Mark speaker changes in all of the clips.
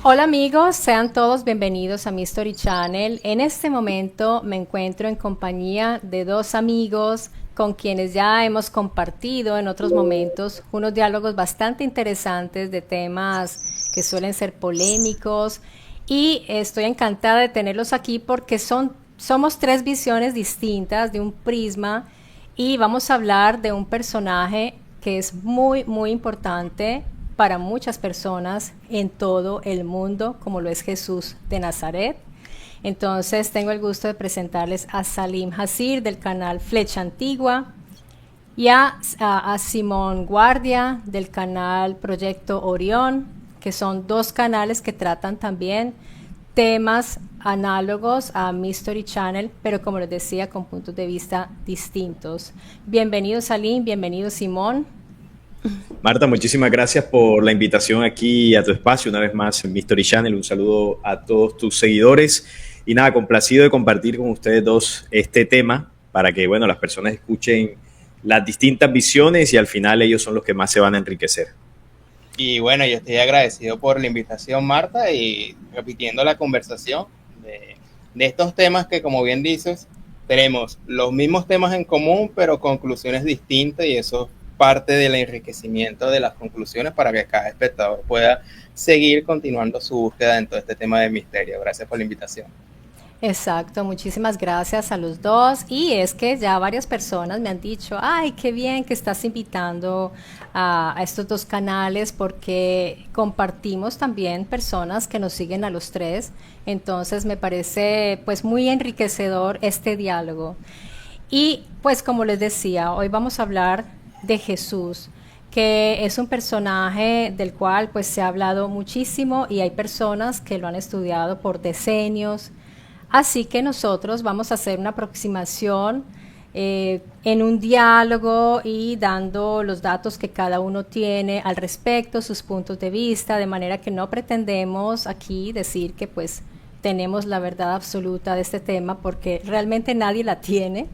Speaker 1: Hola amigos, sean todos bienvenidos a mi Story Channel. En este momento me encuentro en compañía de dos amigos con quienes ya hemos compartido en otros momentos unos diálogos bastante interesantes de temas que suelen ser polémicos y estoy encantada de tenerlos aquí porque somos tres visiones distintas de un prisma y vamos a hablar de un personaje que es muy importante para muchas personas en todo el mundo, como lo es Jesús de Nazaret. Entonces tengo el gusto de presentarles a Salim Hasir del canal Flecha Antigua y a Simón Guardia del canal Proyecto Orión, que son dos canales que tratan también temas análogos a Mystery Channel, pero como les decía, con puntos de vista distintos. Bienvenido Salim, bienvenido Simón.
Speaker 2: Marta, muchísimas gracias por la invitación aquí a tu espacio, una vez más en Mystery Channel. Un saludo a todos tus seguidores y nada, complacido de compartir con ustedes dos este tema para que, bueno, las personas escuchen las distintas visiones y al final ellos son los que más se van a enriquecer.
Speaker 3: Y bueno, yo estoy agradecido por la invitación, Marta, y repitiendo la conversación de estos temas que, como bien dices, tenemos los mismos temas en común, pero conclusiones distintas, y eso es parte del enriquecimiento de las conclusiones para que cada espectador pueda seguir continuando su búsqueda en todo este tema de misterio. Gracias por la invitación.
Speaker 1: Exacto, muchísimas gracias a los dos. Y es que ya varias personas me han dicho, ay, qué bien que estás invitando a estos dos canales porque compartimos también personas que nos siguen a los tres. Entonces me parece pues muy enriquecedor este diálogo. Y pues como les decía, hoy vamos a hablar de Jesús, que es un personaje del cual pues se ha hablado muchísimo y hay personas que lo han estudiado por decenios. Así que nosotros vamos a hacer una aproximación en un diálogo y dando los datos que cada uno tiene al respecto, sus puntos de vista, de manera que no pretendemos aquí decir que pues tenemos la verdad absoluta de este tema, porque realmente nadie la tiene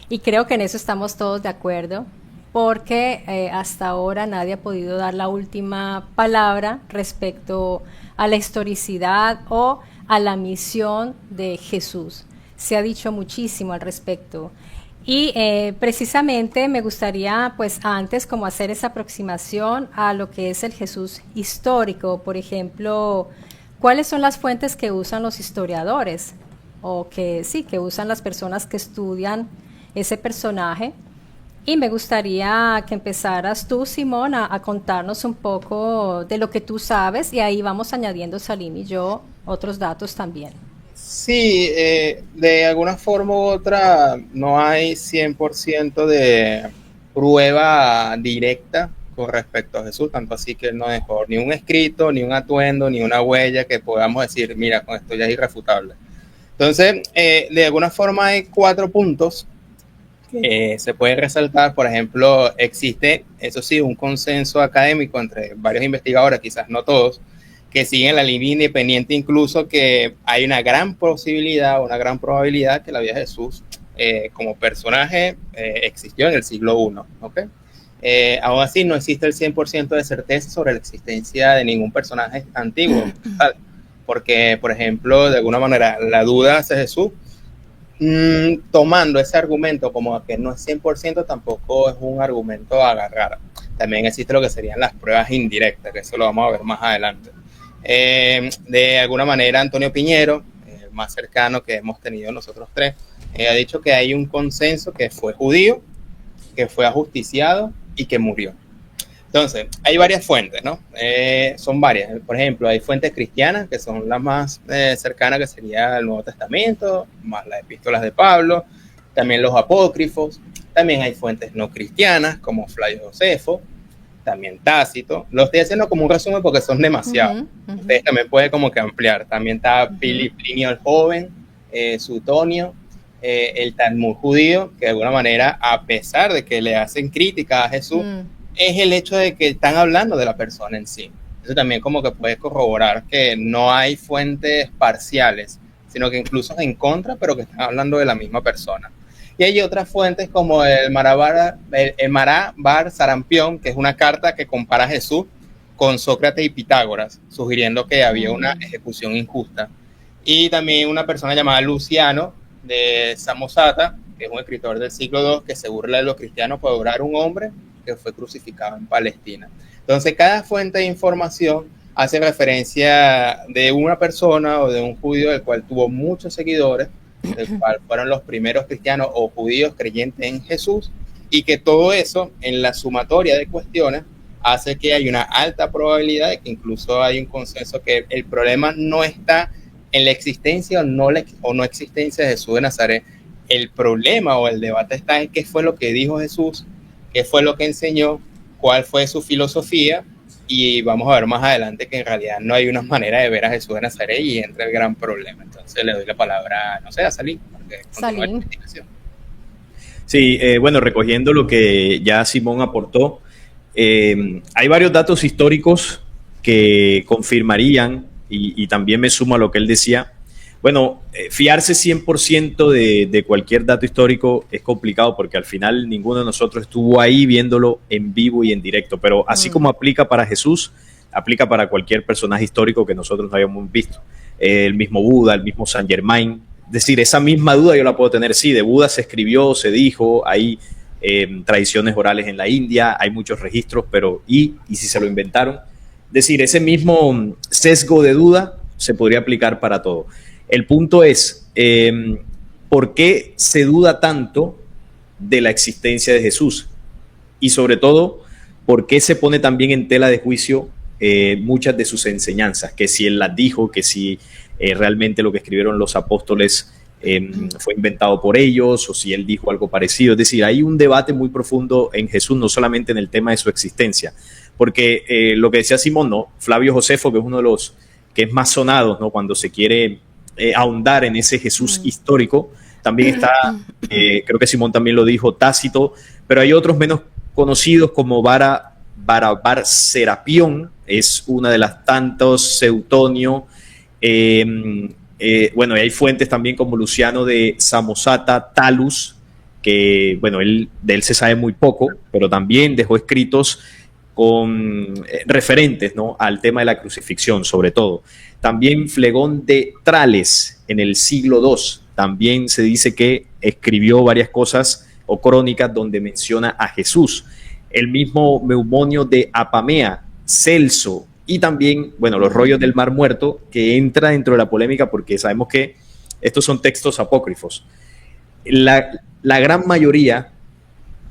Speaker 1: y creo que en eso estamos todos de acuerdo, porque hasta ahora nadie ha podido dar la última palabra respecto a la historicidad o a la misión de Jesús. Se ha dicho muchísimo al respecto y precisamente me gustaría pues antes como hacer esa aproximación a lo que es el Jesús histórico. Por ejemplo, ¿cuáles son las fuentes que usan los historiadores o que sí, que usan las personas que estudian ese personaje? Y me gustaría que empezaras tú, Simón, a contarnos un poco de lo que tú sabes y ahí vamos añadiendo Salim y yo otros datos también.
Speaker 3: Sí, de alguna forma u otra no hay 100% de prueba directa con respecto a Jesús, tanto así que no dejó ni un escrito, ni un atuendo, ni una huella que podamos decir, mira, con esto ya es irrefutable. Entonces, de alguna forma hay 4 puntos que se puede resaltar. Por ejemplo, existe, eso sí, un consenso académico entre varios investigadores, quizás no todos, que siguen la línea independiente, incluso que hay una gran posibilidad, una gran probabilidad que la vida de Jesús como personaje existió en el siglo I, ¿ok? Aún así, no existe el 100% de certeza sobre la existencia de ningún personaje antiguo, ¿vale? Porque, por ejemplo, de alguna manera, la duda hacia Jesús, tomando ese argumento como que no es 100%, tampoco es un argumento a agarrar. También existe lo que serían las pruebas indirectas, que eso lo vamos a ver más adelante. De alguna manera, Antonio Piñero, el más cercano que hemos tenido nosotros tres, ha dicho que hay un consenso que fue judío, que fue ajusticiado y que murió. Entonces, hay varias fuentes, ¿no? Son varias. Por ejemplo, hay fuentes cristianas, que son las más cercanas, que sería el Nuevo Testamento, más las epístolas de Pablo, también los apócrifos. También hay fuentes no cristianas, como Flavio Josefo, también Tácito. Lo estoy haciendo como un resumen porque son demasiados. Ustedes también pueden como que ampliar. También está Plinio el Joven, Suetonio, el Talmud judío, que de alguna manera, a pesar de que le hacen crítica a Jesús, es el hecho de que están hablando de la persona en sí. Eso también como que puede corroborar que no hay fuentes parciales, sino que incluso en contra, pero que están hablando de la misma persona. Y hay otras fuentes como el Mará Bar Sarampión, que es una carta que compara a Jesús con Sócrates y Pitágoras, sugiriendo que había una ejecución injusta. Y también una persona llamada Luciano de Samosata, que es un escritor del siglo II, que se burla de los cristianos por adorar un hombre que fue crucificado en Palestina. Entonces, cada fuente de información hace referencia de una persona o de un judío del cual tuvo muchos seguidores, del cual fueron los primeros cristianos o judíos creyentes en Jesús, y que todo eso, en la sumatoria de cuestiones, hace que hay una alta probabilidad de que incluso hay un consenso que el problema no está en la existencia o no existencia de Jesús de Nazaret. El problema o el debate está en qué fue lo que dijo Jesús, qué fue lo que enseñó, cuál fue su filosofía, y vamos a ver más adelante que en realidad no hay una manera de ver a Jesús de Nazaret y entra el gran problema. Entonces le doy la palabra, no sé, a Salim.
Speaker 1: Salim.
Speaker 2: Sí, bueno, recogiendo lo que ya Simón aportó, hay varios datos históricos que confirmarían, y también me sumo a lo que él decía. Bueno, fiarse 100% de cualquier dato histórico es complicado porque al final ninguno de nosotros estuvo ahí viéndolo en vivo y en directo, pero así como aplica para Jesús, aplica para cualquier personaje histórico que nosotros no hayamos visto. El mismo Buda, el mismo Saint Germain. Es decir, esa misma duda yo la puedo tener. Sí, de Buda se escribió, se dijo, hay tradiciones orales en la India, hay muchos registros, pero ¿y si se lo inventaron? Es decir, ese mismo sesgo de duda se podría aplicar para todo. El punto es, ¿por qué se duda tanto de la existencia de Jesús? Y sobre todo, ¿por qué se pone también en tela de juicio muchas de sus enseñanzas? Que si él las dijo, que si realmente lo que escribieron los apóstoles fue inventado por ellos, o si él dijo algo parecido. Es decir, hay un debate muy profundo en Jesús, no solamente en el tema de su existencia. Porque lo que decía Simón, ¿no? Flavio Josefo, que es uno de los que es más sonados, ¿no? Cuando se quiere ahondar en ese Jesús histórico, también está, creo que Simón también lo dijo, Tácito, pero hay otros menos conocidos como Bar Serapión, es una de las tantos, Seutonio, bueno, y hay fuentes también como Luciano de Samosata, Talus, que, bueno, de él se sabe muy poco, pero también dejó escritos con referentes, ¿no?, al tema de la crucifixión, sobre todo. También Flegón de Trales, en el siglo II, también se dice que escribió varias cosas o crónicas donde menciona a Jesús. El mismo Meumonio de Apamea, Celso, y también, bueno, los rollos del Mar Muerto, que entra dentro de la polémica porque sabemos que estos son textos apócrifos. La gran mayoría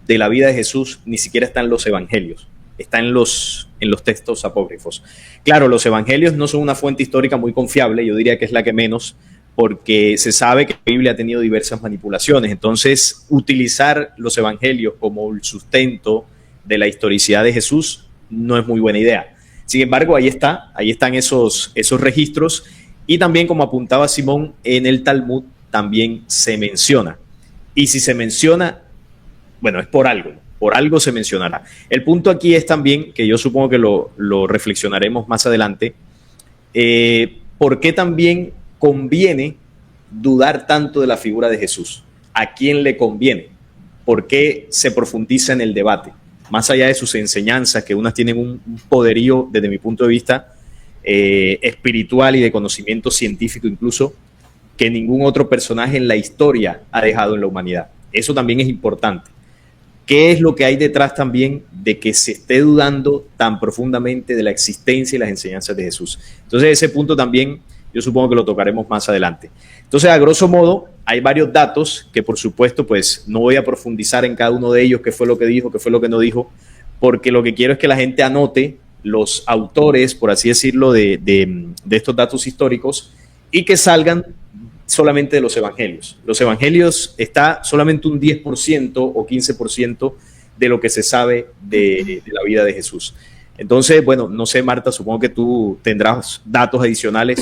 Speaker 2: de la vida de Jesús ni siquiera está en los evangelios, está en los textos apócrifos. Claro, los evangelios no son una fuente histórica muy confiable, yo diría que es la que menos, porque se sabe que la Biblia ha tenido diversas manipulaciones. Entonces, utilizar los evangelios como el sustento de la historicidad de Jesús no es muy buena idea. Sin embargo, ahí están esos registros, y también, como apuntaba Simón, en el Talmud también se menciona. Y si se menciona, bueno, es por algo se mencionará. El punto aquí es también, que yo supongo que lo reflexionaremos más adelante, ¿por qué también conviene dudar tanto de la figura de Jesús? ¿A quién le conviene? ¿Por qué se profundiza en el debate? Más allá de sus enseñanzas, que unas tienen un poderío, desde mi punto de vista, espiritual y de conocimiento científico incluso, que ningún otro personaje en la historia ha dejado en la humanidad. Eso también es importante. ¿Qué es lo que hay detrás también de que se esté dudando tan profundamente de la existencia y las enseñanzas de Jesús? Entonces, ese punto también yo supongo que lo tocaremos más adelante. Entonces, a grosso modo, hay varios datos que, por supuesto, pues no voy a profundizar en cada uno de ellos, qué fue lo que dijo, qué fue lo que no dijo, porque lo que quiero es que la gente anote los autores, por así decirlo, de estos datos históricos, y que salgan solamente de los evangelios. Los evangelios está solamente un 10% o 15% de lo que se sabe de la vida de Jesús. Entonces, bueno, no sé, Marta, supongo que tú tendrás datos adicionales.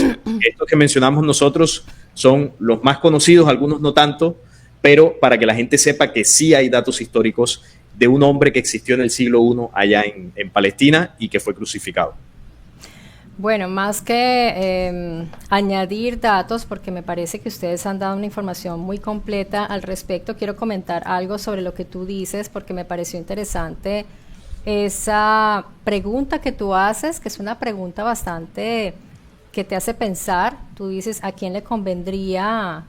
Speaker 2: Estos que mencionamos nosotros son los más conocidos, algunos no tanto, pero para que la gente sepa que sí hay datos históricos de un hombre que existió en el siglo I allá en Palestina y que fue crucificado.
Speaker 1: Bueno, más que añadir datos, porque me parece que ustedes han dado una información muy completa al respecto, quiero comentar algo sobre lo que tú dices, porque me pareció interesante esa pregunta que tú haces, que es una pregunta bastante que te hace pensar. Tú dices, ¿a quién le convendría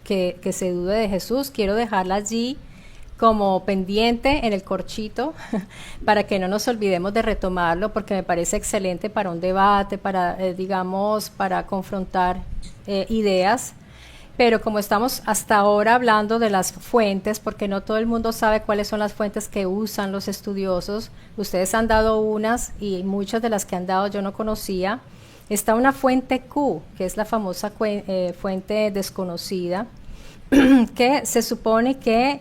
Speaker 1: que se dude de Jesús? Quiero dejarla allí como pendiente en el corchito para que no nos olvidemos de retomarlo, porque me parece excelente para un debate, para, digamos, para confrontar ideas. Pero como estamos hasta ahora hablando de las fuentes, porque no todo el mundo sabe cuáles son las fuentes que usan los estudiosos, ustedes han dado unas y muchas de las que han dado yo no conocía. Está una fuente Q, que es la famosa fuente desconocida, que se supone que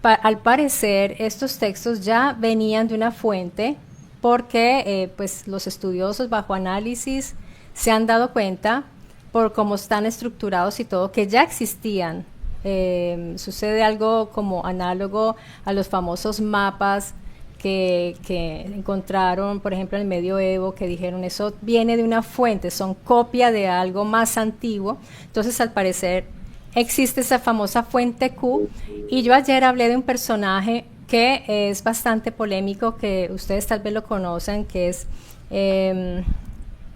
Speaker 1: al parecer estos textos ya venían de una fuente, porque pues los estudiosos bajo análisis se han dado cuenta por cómo están estructurados y todo, que ya existían. Sucede algo como análogo a los famosos mapas que encontraron, por ejemplo, en el medioevo, que dijeron eso viene de una fuente, son copia de algo más antiguo. Entonces, al parecer, existe esa famosa fuente Q, y yo ayer hablé de un personaje que es bastante polémico, que ustedes tal vez lo conocen, que es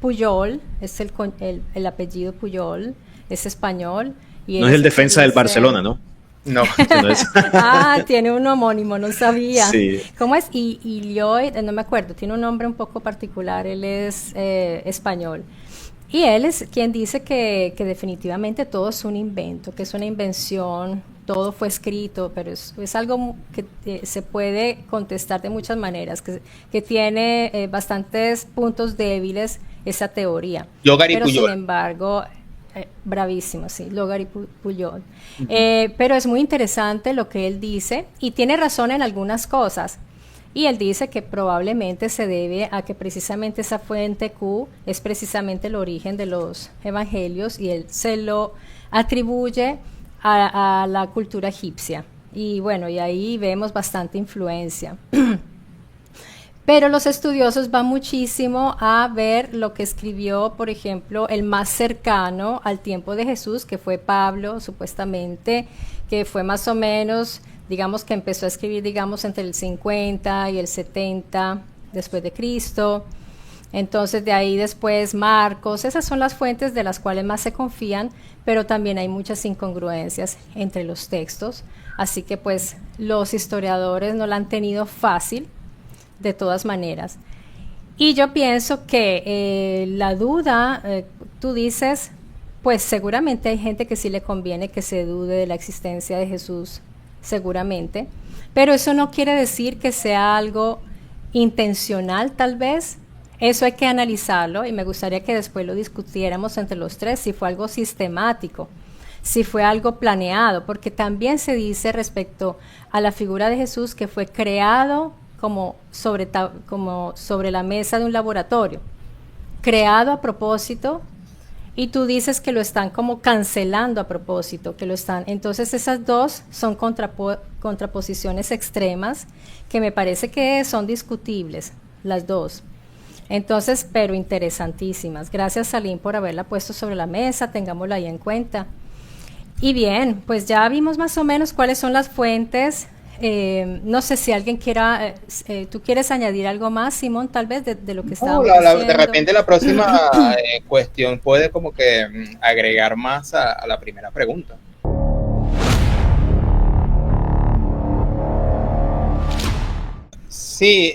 Speaker 1: Pujol, es el apellido Pujol, es español. Y
Speaker 2: no es el defensa del Barcelona, ¿no?
Speaker 3: No.
Speaker 1: Ah, tiene un homónimo, no sabía.
Speaker 2: Sí.
Speaker 1: ¿Cómo es? Y Lloyd, no me acuerdo, tiene un nombre un poco particular, él es español. Y él es quien dice que definitivamente todo es un invento, que es una invención, todo fue escrito, pero es algo que se puede contestar de muchas maneras, que tiene bastantes puntos débiles esa teoría. Pero sin embargo, bravísimo, sí, Logar y Pujol. Pero es muy interesante lo que él dice, y tiene razón en algunas cosas. Y él dice que probablemente se debe a que precisamente esa fuente Q es precisamente el origen de los evangelios, y él se lo atribuye a la cultura egipcia. Y bueno, y ahí vemos bastante influencia. Pero los estudiosos van muchísimo a ver lo que escribió, por ejemplo, el más cercano al tiempo de Jesús, que fue Pablo, supuestamente, que fue más o menos, digamos que empezó a escribir, digamos, entre el 50 y el 70 después de Cristo. Entonces de ahí después Marcos, esas son las fuentes de las cuales más se confían, pero también hay muchas incongruencias entre los textos, así que pues los historiadores no la han tenido fácil de todas maneras. Y yo pienso que la duda, tú dices, pues seguramente hay gente que sí le conviene que se dude de la existencia de Jesús, seguramente, pero eso no quiere decir que sea algo intencional, tal vez. Eso hay que analizarlo, y me gustaría que después lo discutiéramos entre los tres, si fue algo sistemático, si fue algo planeado, porque también se dice respecto a la figura de Jesús que fue creado como sobre la mesa de un laboratorio, creado a propósito, y tú dices que lo están como cancelando a propósito, que lo están. Entonces esas dos son contraposiciones extremas que me parece que son discutibles, las dos. Entonces, pero interesantísimas. Gracias, Salim, por haberla puesto sobre la mesa, tengámosla ahí en cuenta. Y bien, pues ya vimos más o menos cuáles son las fuentes. No sé si alguien quiera, ¿tú quieres añadir algo más, Simón, tal vez de lo que estábamos diciendo?
Speaker 3: De repente la próxima cuestión puede como que agregar más a la primera pregunta. Sí,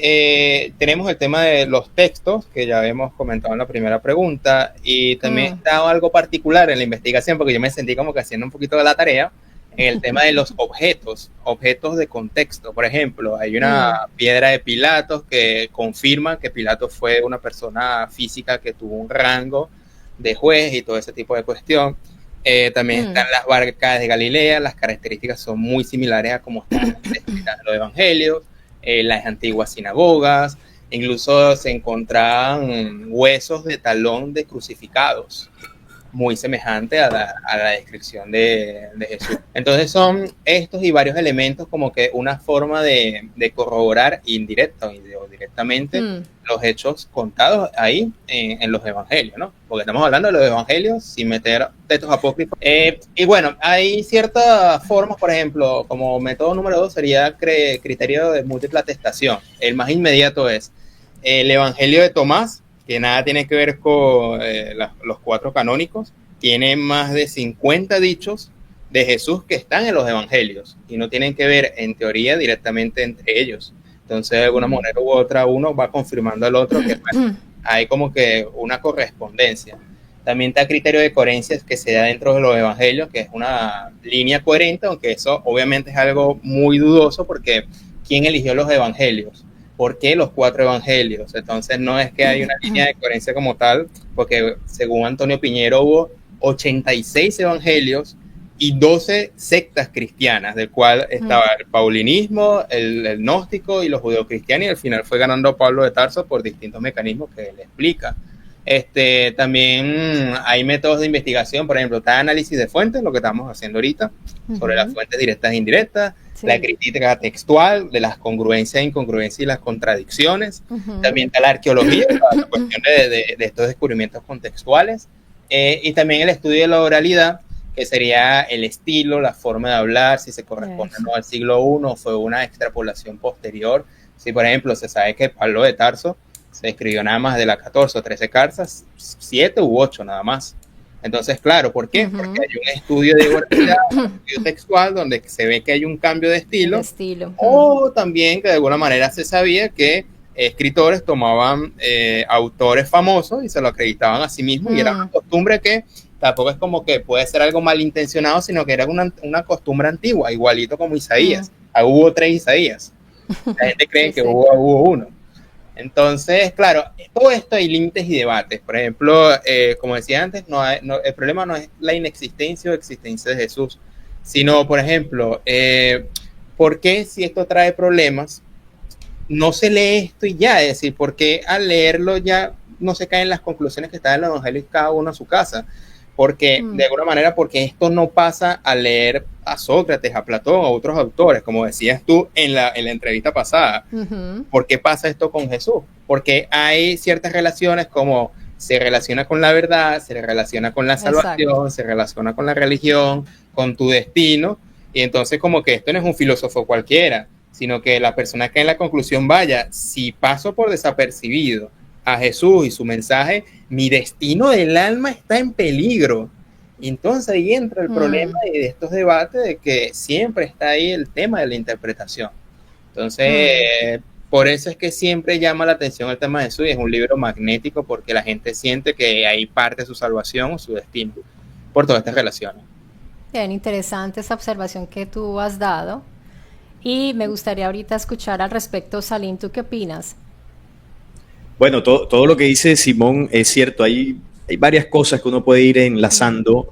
Speaker 3: tenemos el tema de los textos, que ya habíamos comentado en la primera pregunta, y también está algo particular en la investigación, porque yo me sentí como que haciendo un poquito de la tarea, en el tema de los objetos de contexto. Por ejemplo, hay una piedra de Pilatos que confirma que Pilatos fue una persona física que tuvo un rango de juez y todo ese tipo de cuestión. También están las barcas de Galilea, las características son muy similares a como están descritas en los evangelios. Las antiguas sinagogas, incluso se encontraban huesos de talón de crucificados. muy semejante a la descripción de Jesús. Entonces son estos y varios elementos como que una forma de corroborar indirecta o directamente los hechos contados ahí en los evangelios, ¿no? Porque estamos hablando de los evangelios sin meter textos apócrifos. Y bueno, hay ciertas formas, por ejemplo, como método número 2 sería criterio de múltiple atestación. El más inmediato es el evangelio de Tomás, que nada tiene que ver con los 4 canónicos. Tiene más de 50 dichos de Jesús que están en los evangelios y no tienen que ver, en teoría, directamente entre ellos. Entonces, de alguna manera u otra, uno va confirmando al otro que hay como que una correspondencia. También está el criterio de coherencia que se da dentro de los evangelios, que es una línea coherente, aunque eso obviamente es algo muy dudoso, porque ¿quién eligió los evangelios? ¿Por qué los 4 evangelios? Entonces no es que hay una línea de coherencia como tal, porque según Antonio Piñero hubo 86 evangelios y 12 sectas cristianas, del cual estaba el paulinismo, el gnóstico y los judeocristianos, y al final fue ganando Pablo de Tarso por distintos mecanismos que él explica. También hay métodos de investigación, por ejemplo, está análisis de fuentes, lo que estamos haciendo ahorita, sobre las fuentes directas e indirectas, la crítica textual de las congruencias, incongruencias y las contradicciones. También está la arqueología, la cuestión de estos descubrimientos contextuales, y también el estudio de la oralidad, que sería el estilo, la forma de hablar, si se corresponde o no al siglo I o fue una extrapolación posterior. Si, por ejemplo, se sabe que Pablo de Tarso se escribió nada más de las 14 o 13 cartas, 7 u 8 nada más. Entonces, claro, ¿por qué? Porque hay un estudio de oralidad, un estudio textual, donde se ve que hay un cambio de estilo. O también que de alguna manera se sabía que escritores tomaban autores famosos y se lo acreditaban a sí mismos, y era una costumbre que tampoco es como que puede ser algo malintencionado, sino que era una costumbre antigua, igualito como Isaías. Hubo 3 Isaías. La gente cree que hubo uno. Entonces, claro, todo esto hay límites y debates. Por ejemplo, como decía antes, el problema no es la inexistencia o existencia de Jesús, sino, por ejemplo, ¿por qué si esto trae problemas, no se lee esto y ya? Es decir, ¿por qué al leerlo ya no se caen las conclusiones que están en los evangelios cada uno a su casa? Porque, de alguna manera, porque esto no pasa al leer a Sócrates, a Platón, a otros autores, como decías tú en la entrevista pasada. ¿Por qué pasa esto con Jesús? Porque hay ciertas relaciones, como se relaciona con la verdad, se relaciona con la salvación, se relaciona con la religión, con tu destino, y entonces como que esto no es un filósofo cualquiera, sino que la persona que en la conclusión vaya, si paso por desapercibido a Jesús y su mensaje, mi destino del alma está en peligro. Y entonces ahí entra el problema de estos debates, de que siempre está ahí el tema de la interpretación. Entonces, por eso es que siempre llama la atención el tema de Jesús, y es un libro magnético, porque la gente siente que ahí parte su salvación o su destino, por todas estas relaciones.
Speaker 1: Bien, interesante esa observación que tú has dado. Y me gustaría ahorita escuchar al respecto, Salim, ¿tú qué opinas?
Speaker 2: Bueno, todo lo que dice Simón es cierto. Hay varias cosas que uno puede ir enlazando,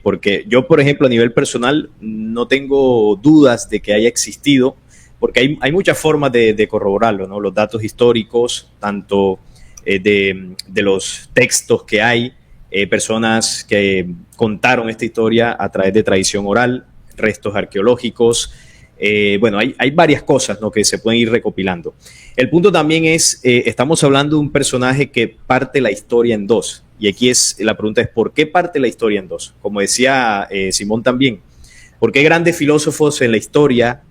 Speaker 2: porque yo, por ejemplo, a nivel personal, no tengo dudas de que haya existido, porque hay muchas formas de corroborarlo, ¿no? Los datos históricos, tanto de los textos que hay, personas que contaron esta historia a través de tradición oral, restos arqueológicos. Bueno, hay varias cosas, ¿no?, que se pueden ir recopilando. El punto también es, estamos hablando de un personaje que parte la historia en dos. Y aquí la pregunta es, ¿por qué parte la historia en dos? Como decía Simón también, ¿por qué grandes filósofos en la historia,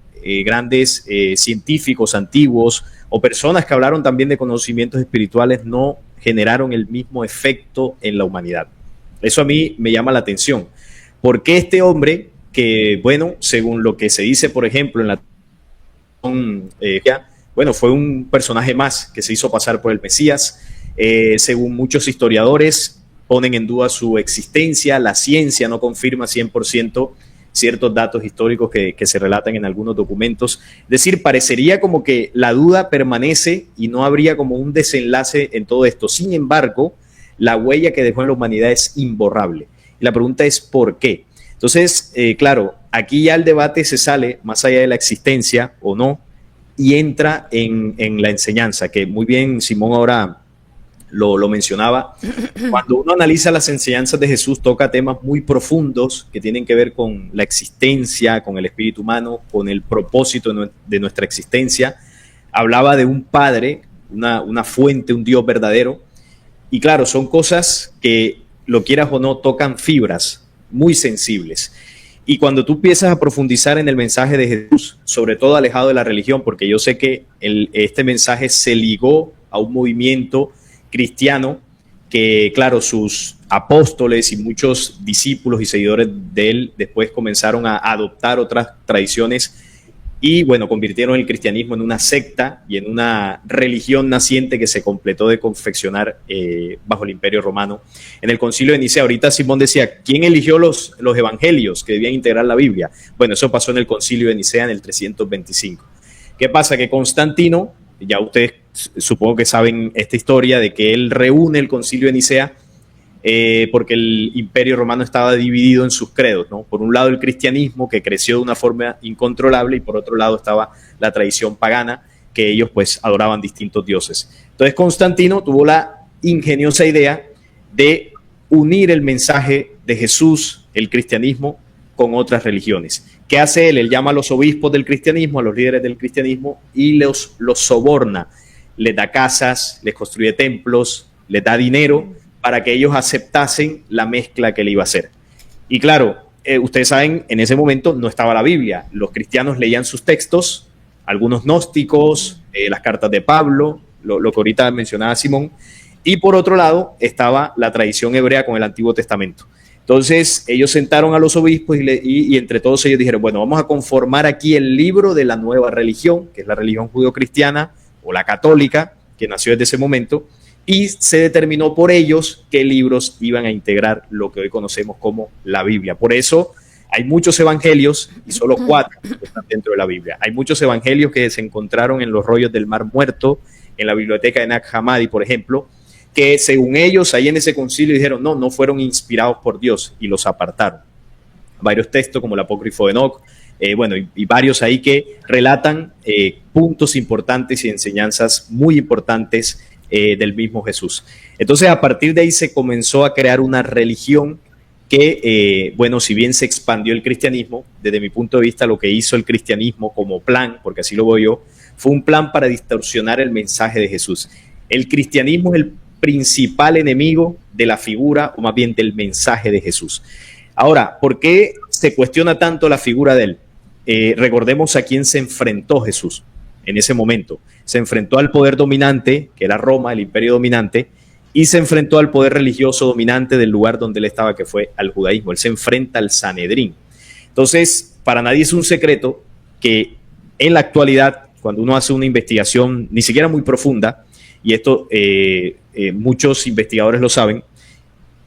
Speaker 2: grandes científicos antiguos o personas que hablaron también de conocimientos espirituales no generaron el mismo efecto en la humanidad? Eso a mí me llama la atención. ¿Por qué este hombre, que, bueno, según lo que se dice, por ejemplo, en la bueno, fue un personaje más que se hizo pasar por el Mesías? Según muchos historiadores, ponen en duda su existencia, la ciencia no confirma 100% ciertos datos históricos que se relatan en algunos documentos. Es decir, parecería como que la duda permanece y no habría como un desenlace en todo esto. Sin embargo, la huella que dejó en la humanidad es imborrable. Y la pregunta es, ¿por qué? Entonces, claro, aquí ya el debate se sale más allá de la existencia o no, y entra en la enseñanza, que muy bien Simón ahora lo mencionaba. Cuando uno analiza las enseñanzas de Jesús, toca temas muy profundos que tienen que ver con la existencia, con el espíritu humano, con el propósito de nuestra existencia. Hablaba de un Padre, una fuente, un Dios verdadero. Y claro, son cosas que, lo quieras o no, tocan fibras muy sensibles. Y cuando tú empiezas a profundizar en el mensaje de Jesús, sobre todo alejado de la religión, porque yo sé que este mensaje se ligó a un movimiento cristiano que, claro, sus apóstoles y muchos discípulos y seguidores de él después comenzaron a adoptar otras tradiciones y, bueno, convirtieron el cristianismo en una secta y en una religión naciente que se completó de confeccionar bajo el Imperio Romano. En el Concilio de Nicea, ahorita Simón decía, ¿quién eligió los evangelios que debían integrar la Biblia? Bueno, eso pasó en el Concilio de Nicea en el 325. ¿Qué pasa? Que Constantino, ya ustedes supongo que saben esta historia de que él reúne el Concilio de Nicea porque el Imperio Romano estaba dividido en sus credos, ¿no? Por un lado el cristianismo, que creció de una forma incontrolable, y por otro lado estaba la tradición pagana, que ellos pues adoraban distintos dioses. Entonces Constantino tuvo la ingeniosa idea de unir el mensaje de Jesús, el cristianismo, con otras religiones. ¿Qué hace él? Él llama a los obispos del cristianismo, a los líderes del cristianismo, y los soborna. Les da casas, les construye templos, les da dinero para que ellos aceptasen la mezcla que él iba a hacer. Y claro, ustedes saben, en ese momento no estaba la Biblia. Los cristianos leían sus textos, algunos gnósticos, las cartas de Pablo, lo que ahorita mencionaba Simón, y por otro lado estaba la tradición hebrea con el Antiguo Testamento. Entonces ellos sentaron a los obispos y entre todos ellos dijeron, bueno, vamos a conformar aquí el libro de la nueva religión, que es la religión judeocristiana o la católica, que nació desde ese momento, y se determinó por ellos qué libros iban a integrar lo que hoy conocemos como la Biblia. Por eso hay muchos evangelios y solo 4 están dentro de la Biblia. Hay muchos evangelios que se encontraron en los rollos del Mar Muerto, en la biblioteca de Nag Hammadi, por ejemplo, que según ellos, ahí en ese concilio dijeron, no fueron inspirados por Dios, y los apartaron. Varios textos como el apócrifo de Enoc, y varios ahí que relatan puntos importantes y enseñanzas muy importantes del mismo Jesús. Entonces, a partir de ahí se comenzó a crear una religión que, si bien se expandió el cristianismo, desde mi punto de vista lo que hizo el cristianismo como plan, porque así lo veo yo, fue un plan para distorsionar el mensaje de Jesús. El cristianismo es el principal enemigo de la figura, o más bien del mensaje de Jesús. Ahora, ¿por qué se cuestiona tanto la figura de él? Recordemos a quién se enfrentó Jesús en ese momento. Se enfrentó al poder dominante, que era Roma, el imperio dominante, y se enfrentó al poder religioso dominante del lugar donde él estaba, que fue al judaísmo. Él se enfrenta al Sanedrín. Entonces, para nadie es un secreto que en la actualidad, cuando uno hace una investigación ni siquiera muy profunda, y esto muchos investigadores lo saben,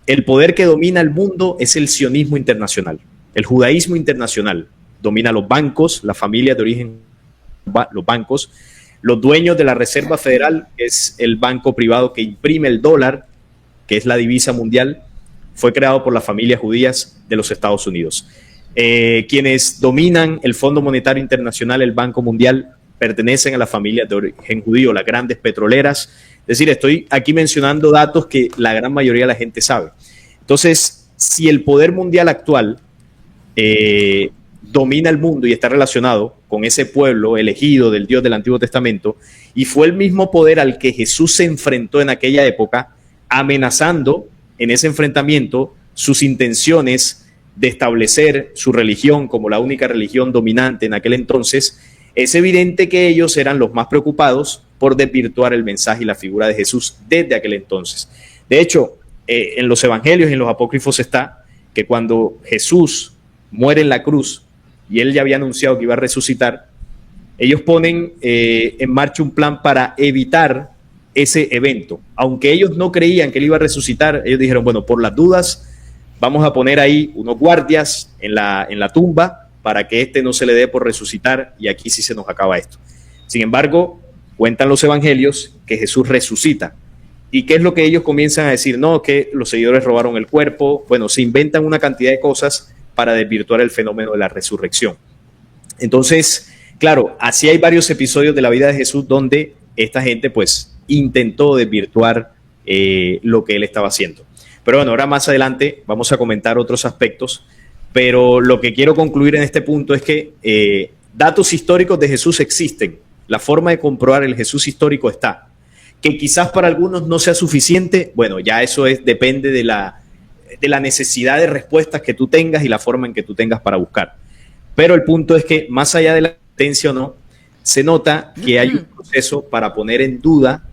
Speaker 2: el poder que domina el mundo es el sionismo internacional, el judaísmo internacional. Domina los bancos, las familias de origen, los bancos, los dueños de la Reserva Federal, que es el banco privado que imprime el dólar, que es la divisa mundial, fue creado por las familias judías de los Estados Unidos. Quienes dominan el Fondo Monetario Internacional, el Banco Mundial, pertenecen a las familias de origen judío, las grandes petroleras. Es decir, estoy aquí mencionando datos que la gran mayoría de la gente sabe. Entonces, si el poder mundial actual domina el mundo y está relacionado con ese pueblo elegido del Dios del Antiguo Testamento, y fue el mismo poder al que Jesús se enfrentó en aquella época, amenazando en ese enfrentamiento sus intenciones de establecer su religión como la única religión dominante en aquel entonces, es evidente que ellos eran los más preocupados por desvirtuar el mensaje y la figura de Jesús desde aquel entonces. De hecho, en los evangelios y en los apócrifos está que cuando Jesús muere en la cruz y él ya había anunciado que iba a resucitar, ellos ponen en marcha un plan para evitar ese evento. Aunque ellos no creían que él iba a resucitar, ellos dijeron, bueno, por las dudas, vamos a poner ahí unos guardias en la tumba para que no se le dé por resucitar, y aquí sí se nos acaba esto. Sin embargo, cuentan los evangelios que Jesús resucita. ¿Y qué es lo que ellos comienzan a decir? No, que los seguidores robaron el cuerpo. Bueno, se inventan una cantidad de cosas para desvirtuar el fenómeno de la resurrección. Entonces, claro, así hay varios episodios de la vida de Jesús donde esta gente pues intentó desvirtuar lo que él estaba haciendo. Pero bueno, ahora más adelante vamos a comentar otros aspectos, pero lo que quiero concluir en este punto es que datos históricos de Jesús existen, la forma de comprobar el Jesús histórico está. Que quizás para algunos no sea suficiente, bueno, ya eso depende de la necesidad de respuestas que tú tengas y la forma en que tú tengas para buscar. Pero el punto es que más allá de la existencia o no, se nota que hay un proceso para poner en duda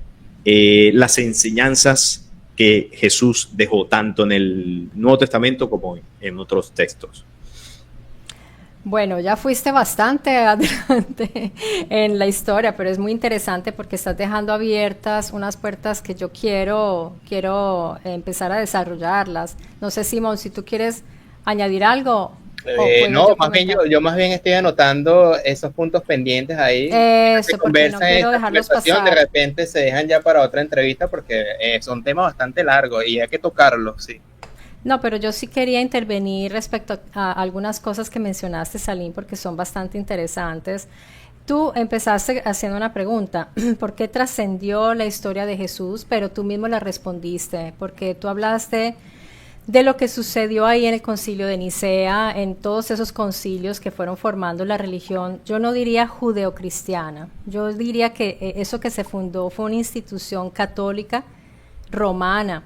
Speaker 2: las enseñanzas que Jesús dejó, tanto en el Nuevo Testamento como en otros textos.
Speaker 1: Bueno, ya fuiste bastante adelante en la historia, pero es muy interesante porque estás dejando abiertas unas puertas que yo quiero empezar a desarrollarlas. No sé, Simón, si tú quieres añadir algo.
Speaker 3: No, más bien yo más bien estoy anotando esos puntos pendientes ahí.
Speaker 1: Eso, porque no quiero dejarlos pasar.
Speaker 3: De repente se dejan ya para otra entrevista porque son temas bastante largos y hay que tocarlos, sí.
Speaker 1: No, pero yo sí quería intervenir respecto a algunas cosas que mencionaste, Salim, porque son bastante interesantes. Tú empezaste haciendo una pregunta, ¿por qué trascendió la historia de Jesús? Pero tú mismo la respondiste, porque tú hablaste de lo que sucedió ahí en el concilio de Nicea, en todos esos concilios que fueron formando la religión, yo no diría judeocristiana, yo diría que eso que se fundó fue una institución católica romana,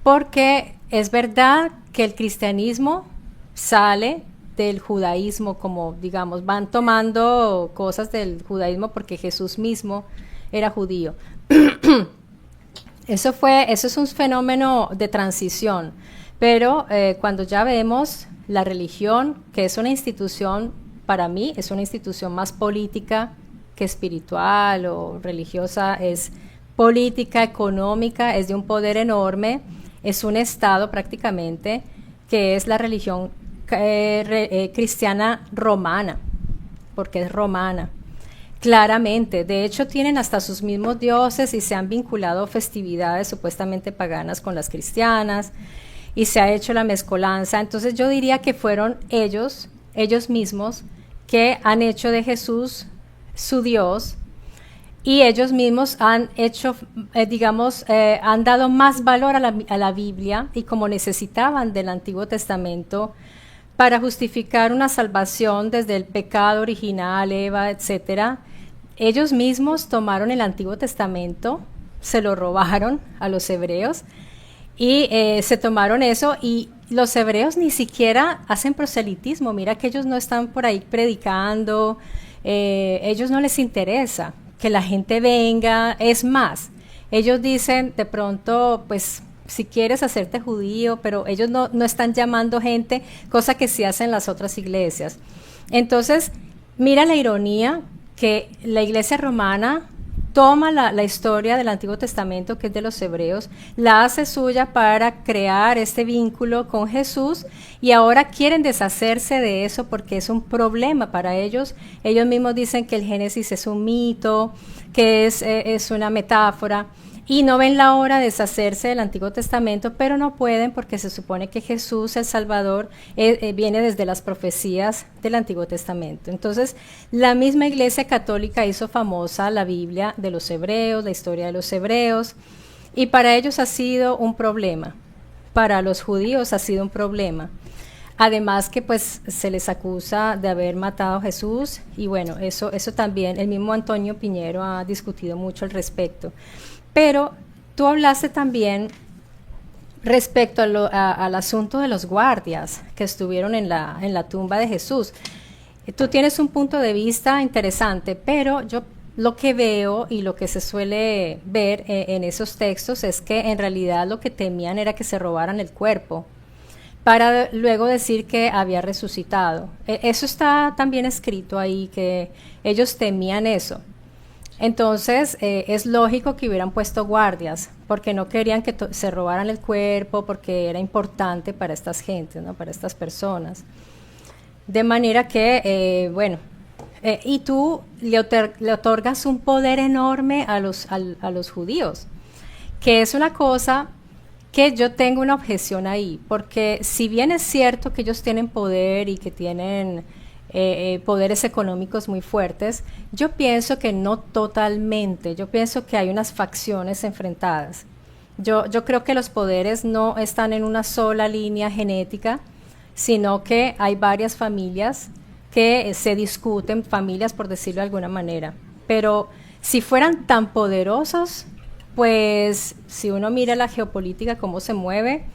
Speaker 1: porque es verdad que el cristianismo sale del judaísmo, como digamos, van tomando cosas del judaísmo porque Jesús mismo era judío. Eso es un fenómeno de transición, pero cuando ya vemos la religión, que es una institución, para mí es una institución más política que espiritual o religiosa, es política, económica, es de un poder enorme. Es un estado prácticamente que es la religión cristiana romana, porque es romana, claramente. De hecho, tienen hasta sus mismos dioses y se han vinculado festividades supuestamente paganas con las cristianas y se ha hecho la mezcolanza. Entonces yo diría que fueron ellos mismos que han hecho de Jesús su Dios. Y ellos mismos han hecho, han dado más valor a la Biblia y como necesitaban del Antiguo Testamento para justificar una salvación desde el pecado original, Eva, etcétera, ellos mismos tomaron el Antiguo Testamento, se lo robaron a los hebreos y se tomaron eso y los hebreos ni siquiera hacen proselitismo. Mira que ellos no están por ahí predicando, ellos no les interesa que la gente venga. Es más, ellos dicen de pronto, pues si quieres hacerte judío, pero ellos no están llamando gente, cosa que sí hacen las otras iglesias. Entonces, mira la ironía que la iglesia romana toma la historia del Antiguo Testamento, que es de los hebreos, la hace suya para crear este vínculo con Jesús y ahora quieren deshacerse de eso porque es un problema para ellos. Ellos mismos dicen que el Génesis es un mito, que es una metáfora y no ven la hora de deshacerse del Antiguo Testamento, pero no pueden porque se supone que Jesús, el Salvador, viene desde las profecías del Antiguo Testamento. Entonces, la misma Iglesia Católica hizo famosa la Biblia de los hebreos, la historia de los hebreos, y para ellos ha sido un problema. Para los judíos ha sido un problema. Además que pues se les acusa de haber matado a Jesús, y bueno, eso también, el mismo Antonio Piñero ha discutido mucho al respecto. Pero tú hablaste también respecto al asunto de los guardias que estuvieron en la tumba de Jesús. Tú tienes un punto de vista interesante, pero yo lo que veo y lo que se suele ver en esos textos es que en realidad lo que temían era que se robaran el cuerpo para luego decir que había resucitado. Eso está también escrito ahí, que ellos temían eso. Entonces, es lógico que hubieran puesto guardias, porque no querían que se robaran el cuerpo, porque era importante para estas gentes, ¿no? Para estas personas. De manera que, y tú le otorgas un poder enorme a los judíos, que es una cosa que yo tengo una objeción ahí, porque si bien es cierto que ellos tienen poder y que tienen poderes económicos muy fuertes, yo pienso que no totalmente, yo pienso que hay unas facciones enfrentadas. Yo creo que los poderes no están en una sola línea genética, sino que hay varias familias que se discuten, familias por decirlo de alguna manera. Pero si fueran tan poderosos, pues si uno mira la geopolítica, cómo se mueve,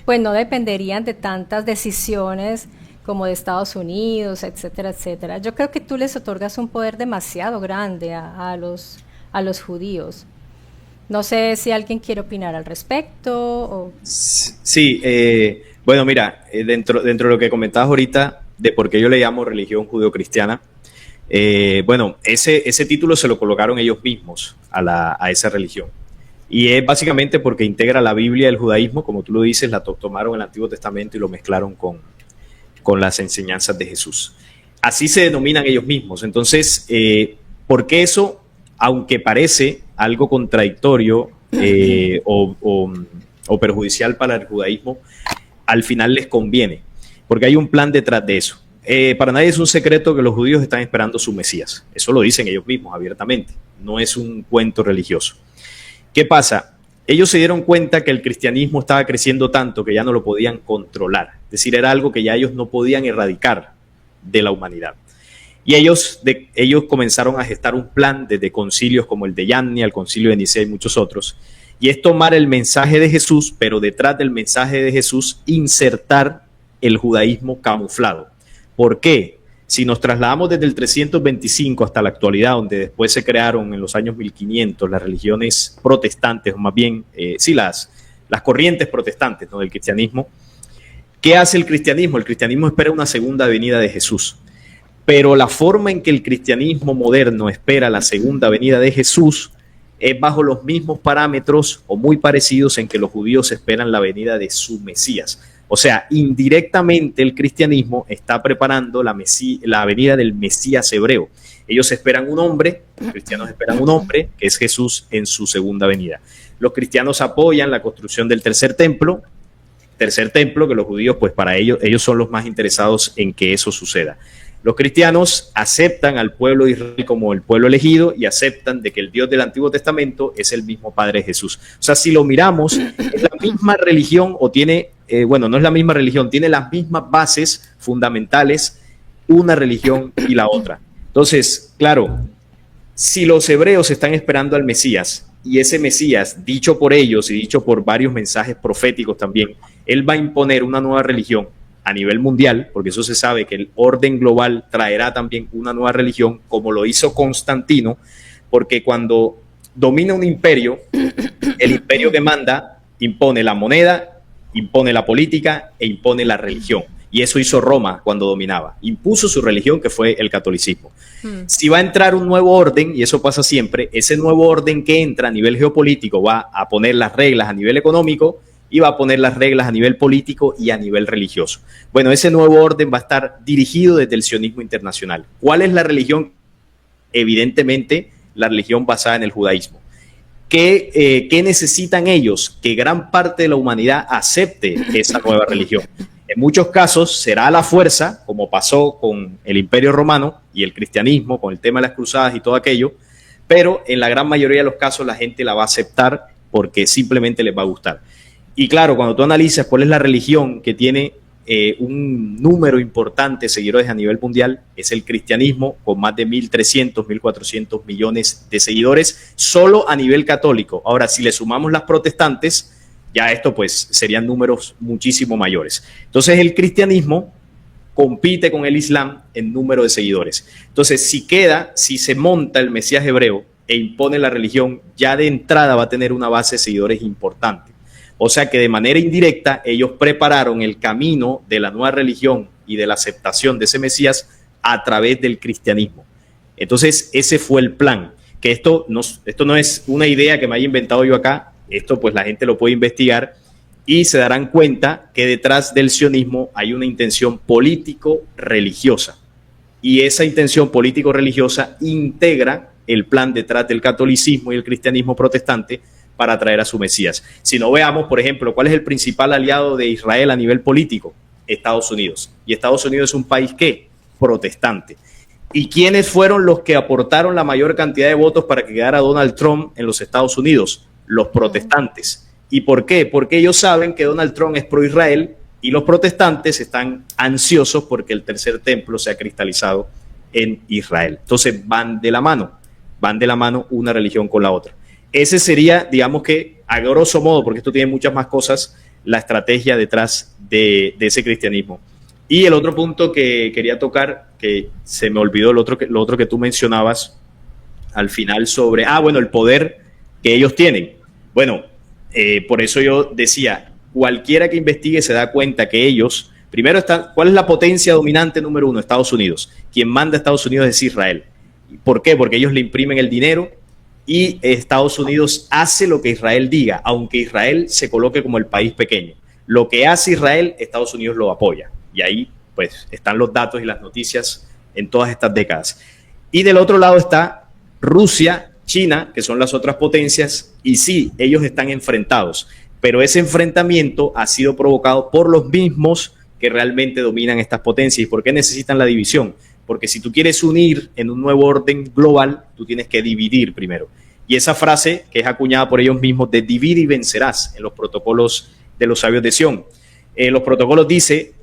Speaker 1: pues no dependerían de tantas decisiones como de Estados Unidos, etcétera, etcétera. Yo creo que tú les otorgas un poder demasiado grande a los judíos. No sé si alguien quiere opinar al respecto.
Speaker 2: Sí, bueno, mira, dentro de lo que comentabas ahorita, de por qué yo le llamo religión judeocristiana, bueno, ese título se lo colocaron ellos mismos a esa religión. Y es básicamente porque integra la Biblia y el judaísmo, como tú lo dices, la tomaron el Antiguo Testamento y lo mezclaron con las enseñanzas de Jesús. Así se denominan ellos mismos. Entonces, ¿por qué eso, aunque parece algo contradictorio o perjudicial para el judaísmo, al final les conviene? Porque hay un plan detrás de eso. Para nadie es un secreto que los judíos están esperando su Mesías. Eso lo dicen ellos mismos abiertamente. No es un cuento religioso. ¿Qué pasa? Ellos se dieron cuenta que el cristianismo estaba creciendo tanto que ya no lo podían controlar. Es decir, era algo que ya ellos no podían erradicar de la humanidad. Y ellos comenzaron a gestar un plan desde concilios como el de Yanni, el concilio de Nicea y muchos otros. Y es tomar el mensaje de Jesús, pero detrás del mensaje de Jesús insertar el judaísmo camuflado. ¿Por qué? Si nos trasladamos desde el 325 hasta la actualidad, donde después se crearon en los años 1500 las religiones protestantes, o más bien, las corrientes protestantes, ¿no?, del cristianismo. ¿Qué hace el cristianismo? El cristianismo espera una segunda venida de Jesús. Pero la forma en que el cristianismo moderno espera la segunda venida de Jesús es bajo los mismos parámetros o muy parecidos en que los judíos esperan la venida de su Mesías. O sea, indirectamente el cristianismo está preparando la venida del Mesías hebreo. Ellos esperan un hombre, los cristianos esperan un hombre, que es Jesús en su segunda venida. Los cristianos apoyan la construcción del tercer templo, que los judíos, pues para ellos son los más interesados en que eso suceda. Los cristianos aceptan al pueblo de Israel como el pueblo elegido y aceptan de que el Dios del Antiguo Testamento es el mismo Padre de Jesús. O sea, si lo miramos, es la misma religión o tiene, no es la misma religión, tiene las mismas bases fundamentales, una religión y la otra. Entonces, claro, si los hebreos están esperando al Mesías y ese Mesías, dicho por ellos y dicho por varios mensajes proféticos también, él va a imponer una nueva religión a nivel mundial, porque eso se sabe que el orden global traerá también una nueva religión, como lo hizo Constantino, porque cuando domina un imperio, el imperio que manda impone la moneda, impone la política e impone la religión. Y eso hizo Roma cuando dominaba. Impuso su religión, que fue el catolicismo. Si va a entrar un nuevo orden, y eso pasa siempre, ese nuevo orden que entra a nivel geopolítico va a poner las reglas a nivel económico y va a poner las reglas a nivel político y a nivel religioso. Bueno, ese nuevo orden va a estar dirigido desde el sionismo internacional. ¿Cuál es la religión? Evidentemente, la religión basada en el judaísmo. ¿Qué necesitan ellos? Que gran parte de la humanidad acepte esa nueva religión. En muchos casos será a la fuerza, como pasó con el Imperio Romano y el cristianismo, con el tema de las cruzadas y todo aquello, pero en la gran mayoría de los casos la gente la va a aceptar porque simplemente les va a gustar. Y claro, cuando tú analizas cuál es la religión que tiene un número importante de seguidores a nivel mundial, es el cristianismo, con más de 1.300, 1.400 millones de seguidores, solo a nivel católico. Ahora, si le sumamos las protestantes, ya esto pues serían números muchísimo mayores. Entonces el cristianismo compite con el Islam en número de seguidores. Entonces, si se monta el Mesías hebreo e impone la religión, ya de entrada va a tener una base de seguidores importante. O sea que de manera indirecta ellos prepararon el camino de la nueva religión y de la aceptación de ese Mesías a través del cristianismo. Entonces ese fue el plan, que esto no es una idea que me haya inventado yo acá, esto pues la gente lo puede investigar y se darán cuenta que detrás del sionismo hay una intención político-religiosa y esa intención político-religiosa integra el plan detrás del catolicismo y el cristianismo protestante para traer a su Mesías. Si no, veamos, por ejemplo, cuál es el principal aliado de Israel a nivel político, Estados Unidos. Y Estados Unidos es un país ¿qué? Protestante. ¿Y quiénes fueron los que aportaron la mayor cantidad de votos para que quedara Donald Trump en los Estados Unidos? Los protestantes. ¿Y por qué? Porque ellos saben que Donald Trump es pro-Israel y los protestantes están ansiosos porque el tercer templo se ha cristalizado en Israel. Entonces van de la mano una religión con la otra. Ese sería, digamos que, a grosso modo, porque esto tiene muchas más cosas, la estrategia detrás de ese cristianismo. Y el otro punto que quería tocar, que se me olvidó, lo otro que tú mencionabas al final sobre, bueno, el poder que ellos tienen. Bueno, por eso yo decía, cualquiera que investigue se da cuenta que ellos, primero están, ¿cuál es la potencia dominante número uno? Estados Unidos. Quien manda a Estados Unidos es Israel. ¿Por qué? Porque ellos le imprimen el dinero y Estados Unidos hace lo que Israel diga, aunque Israel se coloque como el país pequeño. Lo que hace Israel, Estados Unidos lo apoya. Y ahí, pues, están los datos y las noticias en todas estas décadas. Y del otro lado está Rusia, China, que son las otras potencias, y sí, ellos están enfrentados, pero ese enfrentamiento ha sido provocado por los mismos que realmente dominan estas potencias. ¿Y por qué necesitan la división? Porque si tú quieres unir en un nuevo orden global, tú tienes que dividir primero. Y esa frase, que es acuñada por ellos mismos, de divide y vencerás, en los protocolos de los sabios de Sión. Los protocolos dice,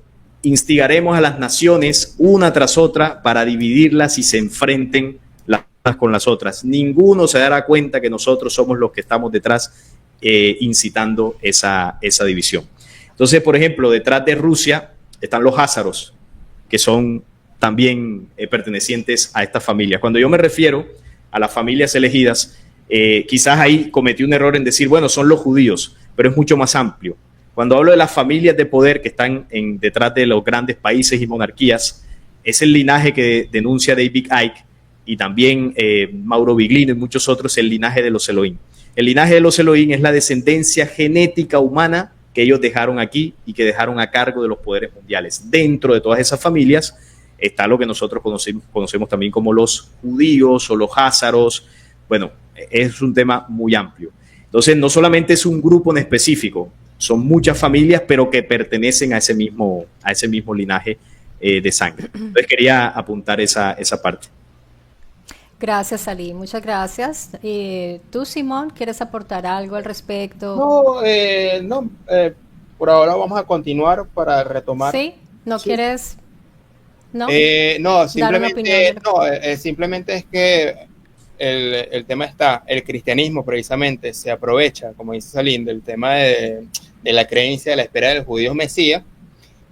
Speaker 2: instigaremos a las naciones una tras otra para dividirlas y se enfrenten las unas con las otras. Ninguno se dará cuenta que nosotros somos los que estamos detrás incitando esa división. Entonces, por ejemplo, detrás de Rusia están los házaros, que son también pertenecientes a estas familias. Cuando yo me refiero a las familias elegidas, quizás ahí cometí un error en decir, bueno, son los judíos, pero es mucho más amplio. Cuando hablo de las familias de poder que están detrás de los grandes países y monarquías, es el linaje que denuncia David Icke y también Mauro Biglino y muchos otros, el linaje de los Elohim. El linaje de los Elohim es la descendencia genética humana que ellos dejaron aquí y que dejaron a cargo de los poderes mundiales. Dentro de todas esas familias está lo que nosotros conocemos también como los judíos o los házaros. Bueno, es un tema muy amplio. Entonces, no solamente es un grupo en específico, son muchas familias, pero que pertenecen a ese mismo linaje de sangre. Entonces, quería apuntar esa parte.
Speaker 1: Gracias, Salim, muchas gracias. ¿Tú, Simón, quieres aportar algo al respecto?
Speaker 3: No, por ahora vamos a continuar para retomar.
Speaker 1: ¿Sí? ¿No sí. quieres? No,
Speaker 3: no, simplemente es que el tema está, el cristianismo precisamente se aprovecha, como dice Salim, del tema de la creencia de la espera del judío Mesías,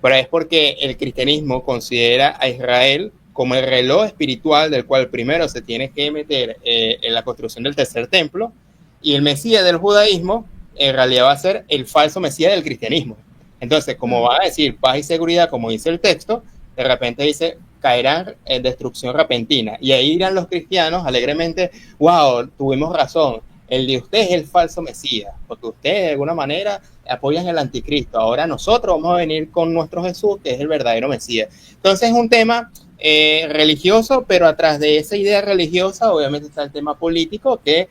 Speaker 3: pero es porque el cristianismo considera a Israel como el reloj espiritual del cual primero se tiene que meter en la construcción del tercer templo, y el Mesías del judaísmo en realidad va a ser el falso Mesías del cristianismo. Entonces, como va a decir paz y seguridad, como dice el texto, de repente dice, caerán en destrucción repentina. Y ahí dirán los cristianos alegremente, wow, tuvimos razón, el de usted es el falso Mesías, porque ustedes de alguna manera apoyan el anticristo. Ahora nosotros vamos a venir con nuestro Jesús, que es el verdadero Mesías. Entonces es un tema religioso, pero atrás de esa idea religiosa obviamente está el tema político que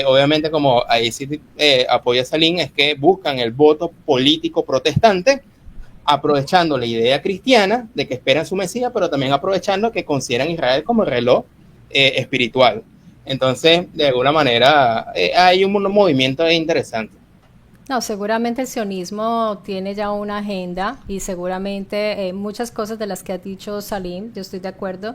Speaker 3: obviamente, como ahí sí apoya Salim, es que buscan el voto político protestante, aprovechando la idea cristiana de que esperan su Mesías, pero también aprovechando que consideran Israel como el reloj espiritual. Entonces, de alguna manera, hay un movimiento interesante.
Speaker 1: No, seguramente el sionismo tiene ya una agenda y seguramente muchas cosas de las que ha dicho Salim, yo estoy de acuerdo,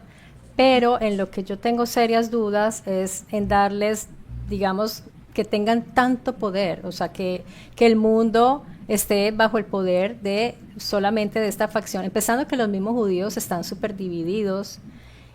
Speaker 1: pero en lo que yo tengo serias dudas es en darles, digamos, que tengan tanto poder, o sea, que el mundo esté bajo el poder de solamente de esta facción, empezando que los mismos judíos están súper divididos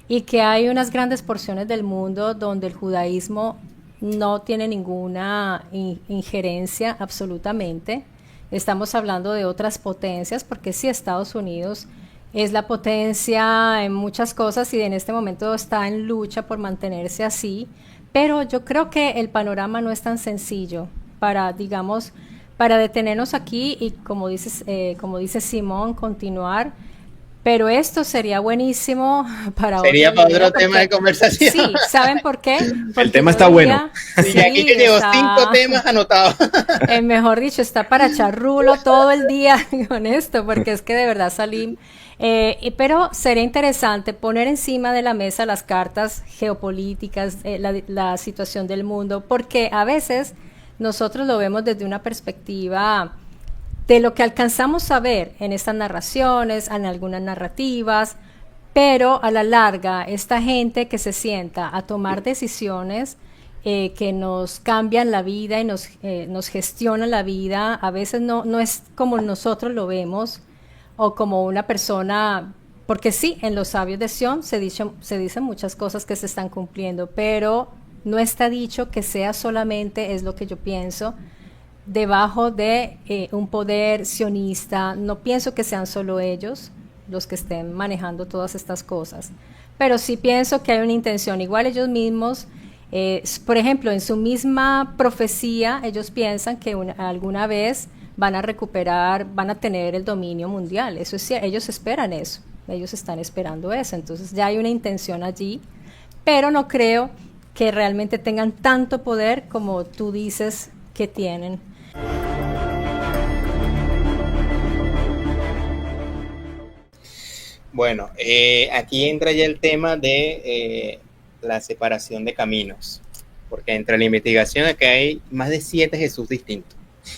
Speaker 1: y que hay unas grandes porciones del mundo donde el judaísmo no tiene ninguna injerencia absolutamente. Estamos hablando de otras potencias, porque sí, Estados Unidos es la potencia en muchas cosas y en este momento está en lucha por mantenerse así, pero yo creo que el panorama no es tan sencillo para, digamos, para detenernos aquí y como dice Simón, continuar. Pero esto sería buenísimo para
Speaker 3: sería para otro tema de conversación.
Speaker 1: Sí, ¿saben por qué? Porque
Speaker 2: el tema está bueno.
Speaker 3: Sí, aquí que llevo 5 temas anotados.
Speaker 1: Mejor dicho, está para echar rulo todo el día con esto, porque es que de verdad Salim. Pero sería interesante poner encima de la mesa las cartas geopolíticas, la situación del mundo, porque a veces nosotros lo vemos desde una perspectiva de lo que alcanzamos a ver en estas narraciones, en algunas narrativas, pero a la larga, esta gente que se sienta a tomar decisiones que nos cambian la vida y nos gestionan la vida, a veces no es como nosotros lo vemos o como una persona, porque sí, en los sabios de Sion se dicen muchas cosas que se están cumpliendo, pero no está dicho que sea solamente, es lo que yo pienso, debajo de un poder sionista. No pienso que sean solo ellos los que estén manejando todas estas cosas, pero sí pienso que hay una intención. Igual ellos mismos, por ejemplo, en su misma profecía, ellos piensan que alguna vez van a recuperar, van a tener el dominio mundial. Eso es, ellos esperan eso, ellos están esperando eso, entonces ya hay una intención allí, pero no creo que realmente tengan tanto poder como tú dices que tienen.
Speaker 3: Bueno, aquí entra ya el tema de la separación de caminos, porque entre la investigación es que hay más de 7 Jesús distintos.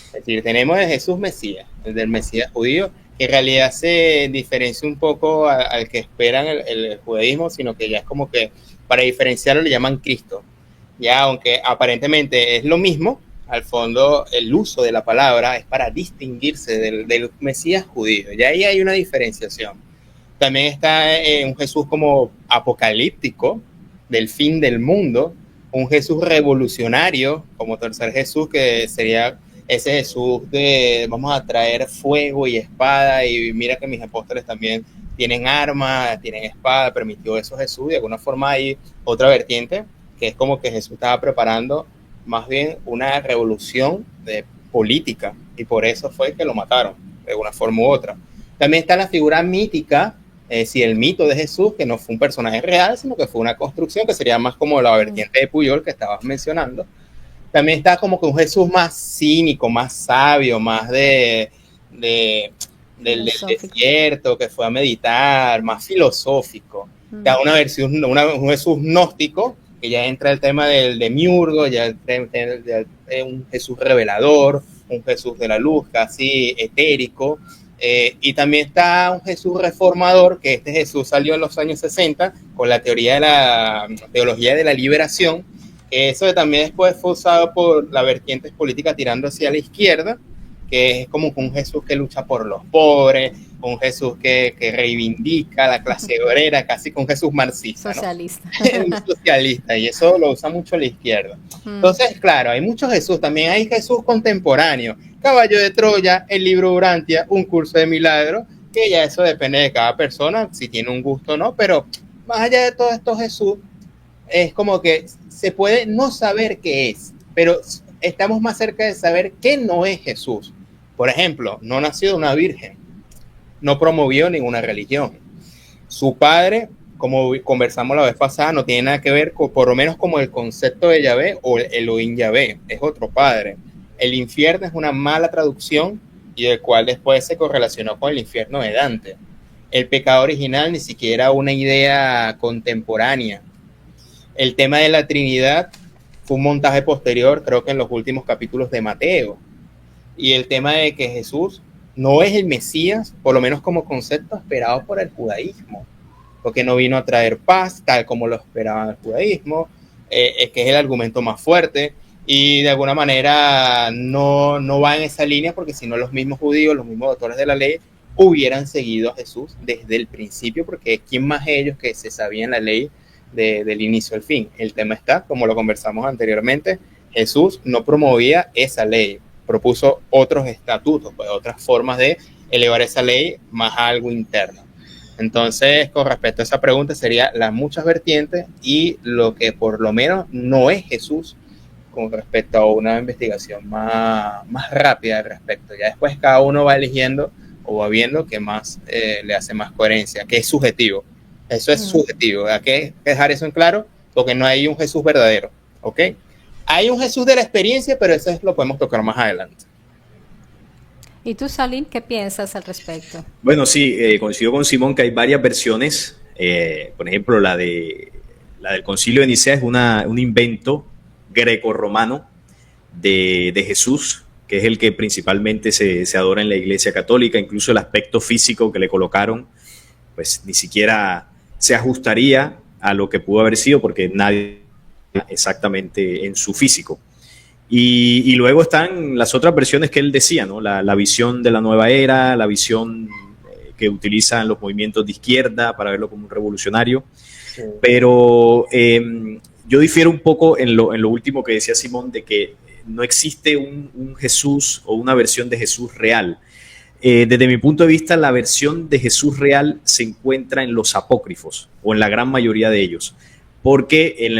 Speaker 3: Es decir, tenemos el Jesús Mesías, el del Mesías judío, que en realidad se diferencia un poco al que esperan el judaísmo, sino que ya es como que para diferenciarlo le llaman Cristo. Ya, aunque aparentemente es lo mismo, al fondo el uso de la palabra es para distinguirse del Mesías judío. Ya ahí hay una diferenciación. También está un Jesús como apocalíptico, del fin del mundo, un Jesús revolucionario, como tercer Jesús, que sería ese Jesús de vamos a traer fuego y espada, y mira que mis apóstoles también tienen armas, tienen espada, permitió eso Jesús. De alguna forma hay otra vertiente, que es como que Jesús estaba preparando más bien una revolución política, y por eso fue que lo mataron, de una forma u otra. También está la figura mítica, el mito de Jesús, que no fue un personaje real, sino que fue una construcción, que sería más como la vertiente de Puyol que estabas mencionando. También está como que un Jesús más cínico, más sabio, más del desierto, que fue a meditar, más filosófico. Ya una versión, un Jesús gnóstico, que ya entra el tema del demiurgo, ya un Jesús revelador, un Jesús de la luz, casi etérico. Y también está un Jesús reformador, que este Jesús salió en los años 60 con la teoría de la teología de la liberación. Eso también después fue usado por la vertiente política tirando hacia la izquierda, que es como un Jesús que lucha por los pobres, un Jesús que reivindica la clase obrera, casi con Jesús marxista,
Speaker 1: socialista.
Speaker 3: ¿no? Un socialista, y eso lo usa mucho la izquierda. Entonces, claro, hay muchos Jesús, también hay Jesús contemporáneo, Caballo de Troya, el libro Urantia, un curso de milagros, que ya eso depende de cada persona, si tiene un gusto o no, pero más allá de todo esto Jesús, es como que se puede no saber qué es, pero estamos más cerca de saber qué no es Jesús. Por ejemplo, no nació de una virgen, no promovió ninguna religión. Su padre, como conversamos la vez pasada, no tiene nada que ver con, por lo menos como el concepto de Yahvé o el Elohim Yahvé, es otro padre. El infierno es una mala traducción y el cual después se correlacionó con el infierno de Dante. El pecado original ni siquiera una idea contemporánea. El tema de la Trinidad fue un montaje posterior, creo que en los últimos capítulos de Mateo. Y el tema de que Jesús no es el Mesías, por lo menos como concepto esperado por el judaísmo, porque no vino a traer paz, tal como lo esperaba el judaísmo, que es el argumento más fuerte, y de alguna manera no va en esa línea, porque si no los mismos judíos, los mismos autores de la ley, hubieran seguido a Jesús desde el principio, porque ¿quién más ellos que se sabían la ley del inicio al fin? El tema está, como lo conversamos anteriormente, Jesús no promovía esa ley, propuso otros estatutos, pues otras formas de elevar esa ley más a algo interno. Entonces, con respecto a esa pregunta, sería las muchas vertientes y lo que por lo menos no es Jesús con respecto a una investigación más rápida al respecto. Ya después cada uno va eligiendo o va viendo qué más le hace más coherencia, que es subjetivo. Eso es subjetivo. Hay que dejar eso en claro, porque no hay un Jesús verdadero, ¿ok? Hay un Jesús de la experiencia, pero eso lo podemos tocar más adelante.
Speaker 1: ¿Y tú, Salim, qué piensas al respecto?
Speaker 2: Bueno, sí, coincido con Simón que hay varias versiones. Por ejemplo, la del Concilio de Nicea es un invento greco-romano de Jesús, que es el que principalmente se adora en la Iglesia Católica. Incluso el aspecto físico que le colocaron, pues ni siquiera se ajustaría a lo que pudo haber sido, porque nadie exactamente en su físico. Y luego están las otras versiones que él decía, ¿no? La visión de la nueva era, la visión que utilizan los movimientos de izquierda para verlo como un revolucionario. Sí. Pero yo difiero un poco en lo último que decía Simón, de que no existe un Jesús o una versión de Jesús real. Desde mi punto de vista, la versión de Jesús real se encuentra en los apócrifos, o en la gran mayoría de ellos, porque en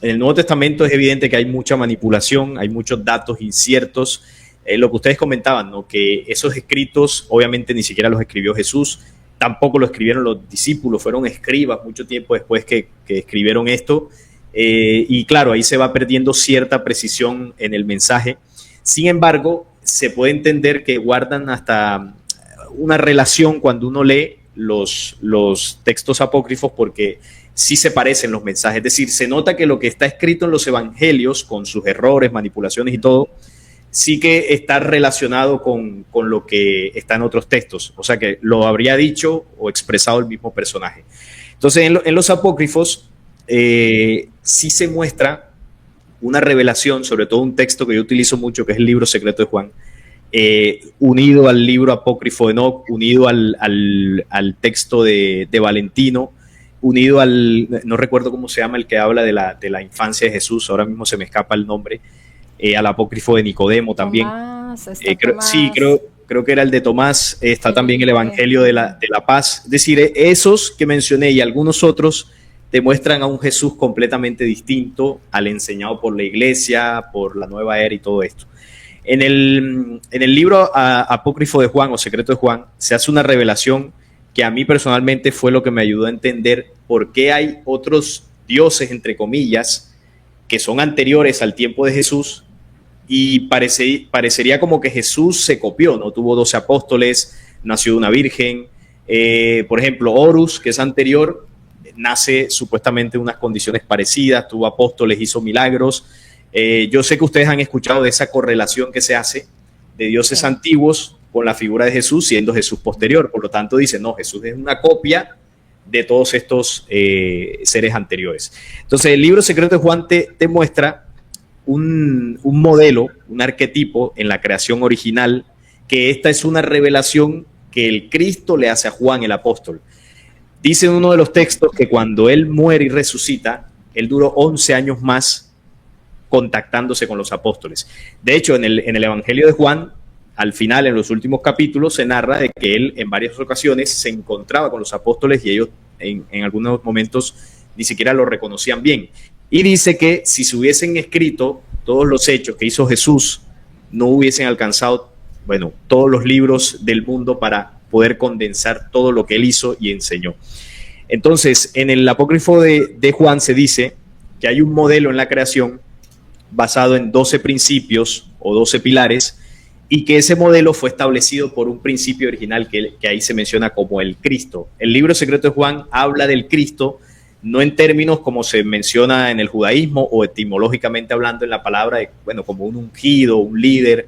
Speaker 2: el Nuevo Testamento es evidente que hay mucha manipulación, hay muchos datos inciertos. Lo que ustedes comentaban, ¿no? Que esos escritos obviamente ni siquiera los escribió Jesús, tampoco lo escribieron los discípulos, fueron escribas mucho tiempo después que escribieron esto. Y claro, ahí se va perdiendo cierta precisión en el mensaje. Sin embargo, se puede entender que guardan hasta una relación cuando uno lee los textos apócrifos, porque sí se parecen los mensajes. Es decir, se nota que lo que está escrito en los evangelios, con sus errores, manipulaciones y todo, sí que está relacionado con lo que está en otros textos. O sea que lo habría dicho o expresado el mismo personaje. Entonces, en los apócrifos sí se muestra una revelación, sobre todo un texto que yo utilizo mucho, que es el libro secreto de Juan, unido al libro apócrifo de Enoc, unido al texto de Valentino, unido no recuerdo cómo se llama el que habla de la infancia de Jesús, ahora mismo se me escapa el nombre, al apócrifo de Nicodemo también. Creo que era el de Tomás. Está también el Evangelio de la Paz. Es decir, esos que mencioné y algunos otros demuestran a un Jesús completamente distinto al enseñado por la Iglesia, por la Nueva Era y todo esto. En el libro apócrifo de Juan, o secreto de Juan, se hace una revelación que a mí personalmente fue lo que me ayudó a entender por qué hay otros dioses, entre comillas, que son anteriores al tiempo de Jesús, y parecería como que Jesús se copió, ¿no? Tuvo 12 apóstoles, nació de una virgen. Por ejemplo, Horus, que es anterior, nace supuestamente en unas condiciones parecidas, tuvo apóstoles, hizo milagros. Yo sé que ustedes han escuchado de esa correlación que se hace de dioses antiguos con la figura de Jesús, siendo Jesús posterior. Por lo tanto, dicen, no, Jesús es una copia de todos estos seres anteriores. Entonces, el libro secreto de Juan te muestra un modelo, un arquetipo en la creación original, que esta es una revelación que el Cristo le hace a Juan el apóstol. Dice en uno de los textos que cuando él muere y resucita, él duró 11 años más contactándose con los apóstoles. De hecho, en el Evangelio de Juan, al final, en los últimos capítulos, se narra de que él en varias ocasiones se encontraba con los apóstoles y ellos en algunos momentos ni siquiera lo reconocían bien. Y dice que si se hubiesen escrito todos los hechos que hizo Jesús, no hubiesen alcanzado, todos los libros del mundo para poder condensar todo lo que él hizo y enseñó. Entonces, en el apócrifo de Juan se dice que hay un modelo en la creación basado en 12 principios o 12 pilares, y que ese modelo fue establecido por un principio original que ahí se menciona como el Cristo. El libro secreto de Juan habla del Cristo, no en términos como se menciona en el judaísmo o etimológicamente hablando en la palabra, como un ungido, un líder,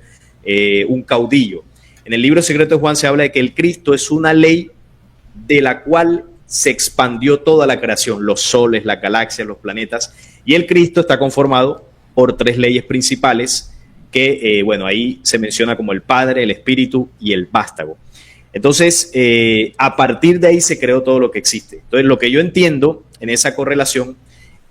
Speaker 2: un caudillo. En el libro secreto de Juan se habla de que el Cristo es una ley de la cual se expandió toda la creación, los soles, las galaxias, los planetas, y el Cristo está conformado por 3 leyes principales que, ahí se menciona como el Padre, el Espíritu y el Vástago. Entonces, a partir de ahí se creó todo lo que existe. Entonces, lo que yo entiendo en esa correlación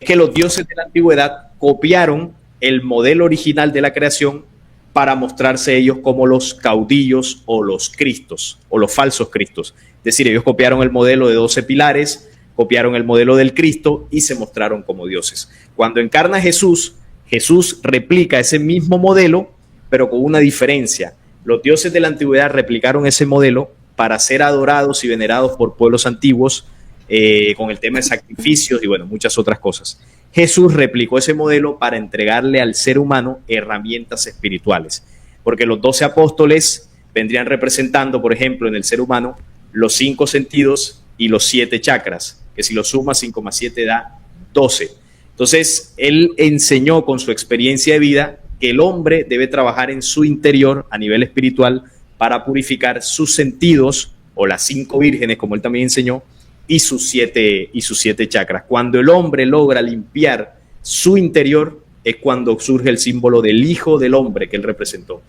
Speaker 2: es que los dioses de la antigüedad copiaron el modelo original de la creación para mostrarse ellos como los caudillos o los cristos o los falsos cristos. Es decir, ellos copiaron el modelo de 12 pilares, copiaron el modelo del Cristo y se mostraron como dioses. Cuando encarna Jesús, Jesús replica ese mismo modelo, pero con una diferencia. Los dioses de la antigüedad replicaron ese modelo para ser adorados y venerados por pueblos antiguos, con el tema de sacrificios y muchas otras cosas. Jesús replicó ese modelo para entregarle al ser humano herramientas espirituales, porque los 12 apóstoles vendrían representando, por ejemplo, en el ser humano, los 5 sentidos y los 7 chakras, que si lo sumas 5 más 7 da 12. Entonces, él enseñó con su experiencia de vida que el hombre debe trabajar en su interior a nivel espiritual para purificar sus sentidos, o las 5 vírgenes, como él también enseñó, y sus siete chakras. Cuando el hombre logra limpiar su interior, es cuando surge el símbolo del Hijo del Hombre que él representó.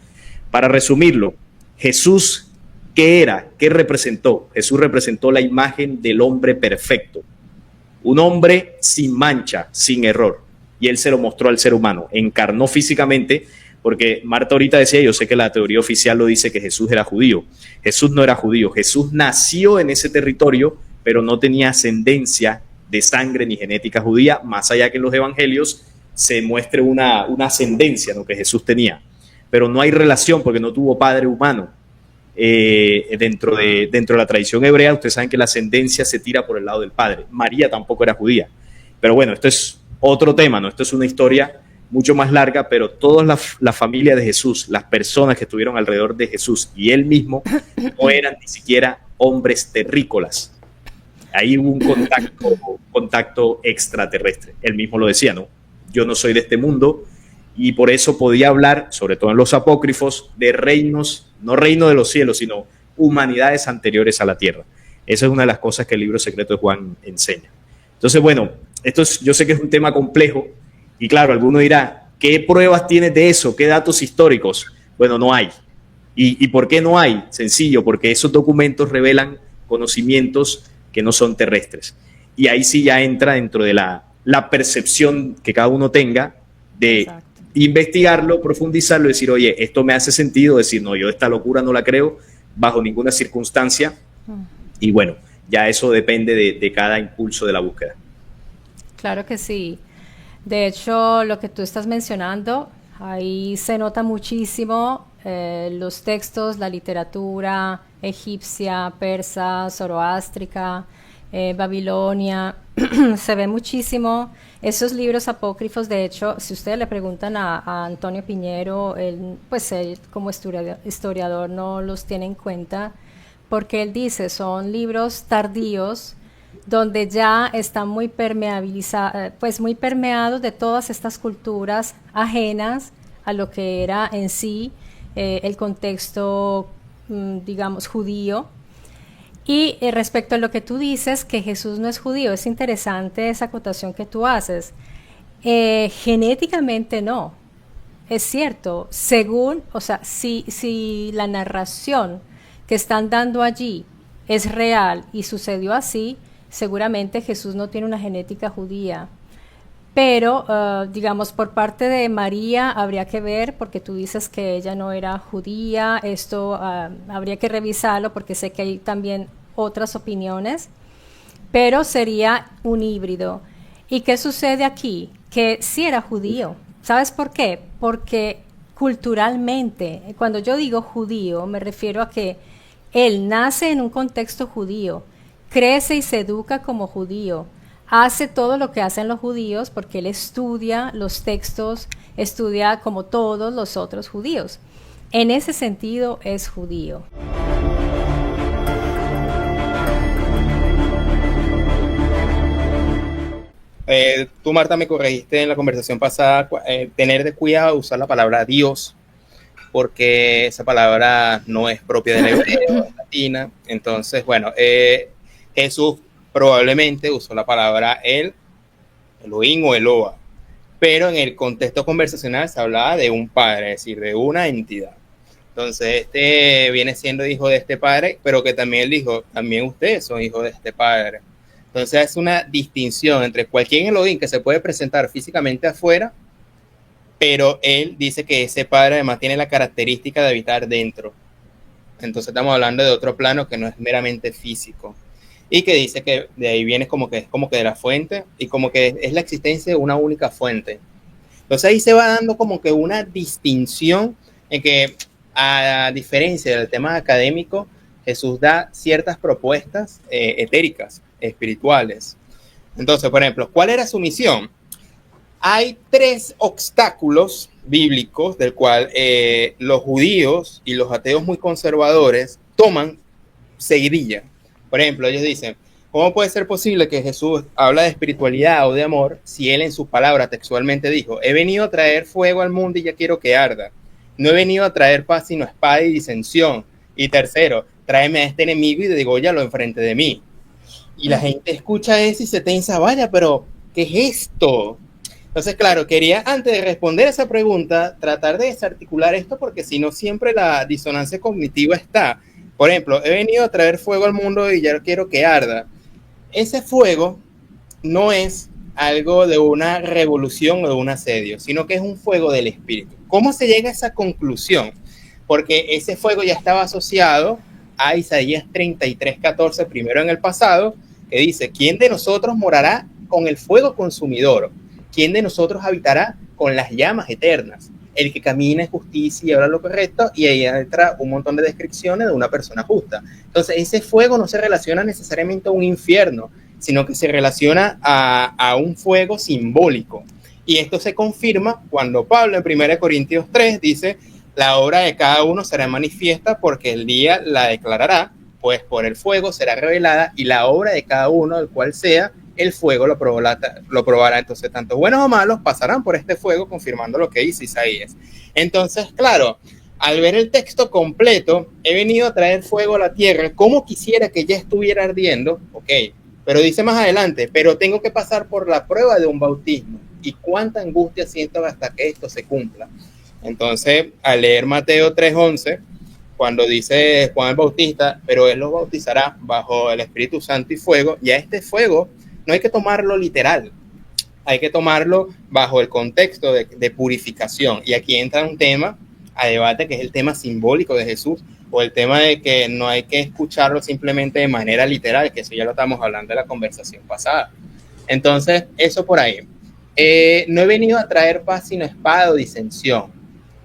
Speaker 2: Para resumirlo, Jesús, ¿qué era? ¿Qué representó? Jesús representó la imagen del hombre perfecto, un hombre sin mancha, sin error, y él se lo mostró al ser humano, encarnó físicamente, porque Marta ahorita decía, yo sé que la teoría oficial lo dice, que Jesús era judío. Jesús no era judío, Jesús nació en ese territorio, pero no tenía ascendencia de sangre ni genética judía, más allá que en los evangelios se muestre una ascendencia, ¿no?, que Jesús tenía, pero no hay relación porque no tuvo padre humano. Dentro de la tradición hebrea, ustedes saben que la ascendencia se tira por el lado del padre. María tampoco era judía, pero bueno, esto es otro tema, ¿no? Esto es una historia mucho más larga, pero toda la familia de Jesús, las personas que estuvieron alrededor de Jesús y él mismo, no eran ni siquiera hombres terrícolas. Ahí hubo un contacto extraterrestre. Él mismo lo decía, ¿no? Yo no soy de este mundo, y por eso podía hablar, sobre todo en los apócrifos, de reinos, no reino de los cielos, sino humanidades anteriores a la tierra. Esa es una de las cosas que el libro secreto de Juan enseña. Entonces, bueno, yo sé que es un tema complejo, y claro, alguno dirá, ¿qué pruebas tienes de eso? ¿Qué datos históricos? Bueno, no hay. ¿Y por qué no hay? Sencillo, porque esos documentos revelan conocimientos que no son terrestres. Y ahí sí ya entra dentro de la percepción que cada uno tenga de Exacto. Investigarlo, profundizarlo y decir, oye, esto me hace sentido, decir, no, yo esta locura no la creo bajo ninguna circunstancia. Y bueno, ya eso depende de cada impulso de la búsqueda.
Speaker 1: Claro que sí. De hecho, lo que tú estás mencionando, ahí se nota muchísimo los textos, la literatura egipcia, persa, zoroástrica, Babilonia, se ve muchísimo esos libros apócrifos. De hecho, si ustedes le preguntan a Antonio Piñero, él como historiador no los tiene en cuenta, porque él dice, son libros tardíos, donde ya están muy muy permeados de todas estas culturas ajenas a lo que era en sí el contexto, digamos, judío. Y respecto a lo que tú dices, que Jesús no es judío, es interesante esa acotación que tú haces. Genéticamente no, es cierto, según, o sea, si la narración que están dando allí es real y sucedió así, seguramente Jesús no tiene una genética judía. Pero, digamos, por parte de María habría que ver, porque tú dices que ella no era judía, esto habría que revisarlo porque sé que hay también otras opiniones, pero sería un híbrido. ¿Y qué sucede aquí? Que sí era judío. ¿Sabes por qué? Porque culturalmente, cuando yo digo judío, me refiero a que él nace en un contexto judío, crece y se educa como judío, hace todo lo que hacen los judíos porque él estudia los textos, estudia como todos los otros judíos. En ese sentido es judío.
Speaker 3: Tú, Marta, me corregiste en la conversación pasada, tener de cuidado usar la palabra Dios, porque esa palabra no es propia del hebreo, es latina. Entonces, bueno, Jesús probablemente usó la palabra Elohim o Eloa, pero en el contexto conversacional se hablaba de un padre, es decir, de una entidad. Entonces, este viene siendo hijo de este padre, pero que también él dijo, también ustedes son hijos de este padre. Entonces, es una distinción entre cualquier Elohim que se puede presentar físicamente afuera, pero él dice que ese padre además tiene la característica de habitar dentro. Entonces, estamos hablando de otro plano que no es meramente físico. Y que dice que de ahí viene como que de la fuente, y como que es la existencia de una única fuente. Entonces ahí se va dando como que una distinción en que, a diferencia del tema académico, Jesús da ciertas propuestas etéricas, espirituales. Entonces, por ejemplo, ¿cuál era su misión? Hay 3 obstáculos bíblicos del cual los judíos y los ateos muy conservadores toman seguidilla. Por ejemplo, ellos dicen, ¿Cómo puede ser posible que Jesús habla de espiritualidad o de amor si él en sus palabras textualmente dijo: he venido a traer fuego al mundo y ya quiero que arda? No he venido a traer paz sino espada y disensión. Y tercero, tráeme a este enemigo y dególlalo enfrente de mí. Y la gente escucha eso y se tensa, vaya, pero ¿qué es esto? Entonces, claro, quería, antes de responder esa pregunta, tratar de desarticular esto, porque si no, siempre la disonancia cognitiva está. Por ejemplo, he venido a traer fuego al mundo y ya quiero que arda. Ese fuego no es algo de una revolución o de un asedio, sino que es un fuego del espíritu. ¿Cómo se llega a esa conclusión? Porque ese fuego ya estaba asociado a Isaías 33:14, primero en el pasado, que dice: ¿quién de nosotros morará con el fuego consumidor? ¿Quién de nosotros habitará con las llamas eternas? El que camina en justicia y habla lo correcto, y ahí entra un montón de descripciones de una persona justa. Entonces, ese fuego no se relaciona necesariamente a un infierno, sino que se relaciona a un fuego simbólico. Y esto se confirma cuando Pablo en 1 Corintios 3 dice: la obra de cada uno será manifiesta porque el día la declarará, pues por el fuego será revelada, y la obra de cada uno, del cual sea, el fuego lo probará. Entonces, tanto buenos o malos pasarán por este fuego, confirmando lo que dice Isaías. Entonces, claro, al ver el texto completo, he venido a traer fuego a la tierra, como quisiera que ya estuviera ardiendo, ok, pero dice más adelante: pero tengo que pasar por la prueba de un bautismo, y cuánta angustia siento hasta que esto se cumpla. Entonces, al leer Mateo 3:11, cuando dice Juan el Bautista: pero él los bautizará bajo el Espíritu Santo y fuego, y a este fuego no hay que tomarlo literal, hay que tomarlo bajo el contexto de purificación. Y aquí entra un tema a debate, que es el tema simbólico de Jesús, o el tema de que no hay que escucharlo simplemente de manera literal, que eso ya lo estamos hablando en la conversación pasada. Entonces, eso por ahí. No he venido a traer paz sino espada o disensión.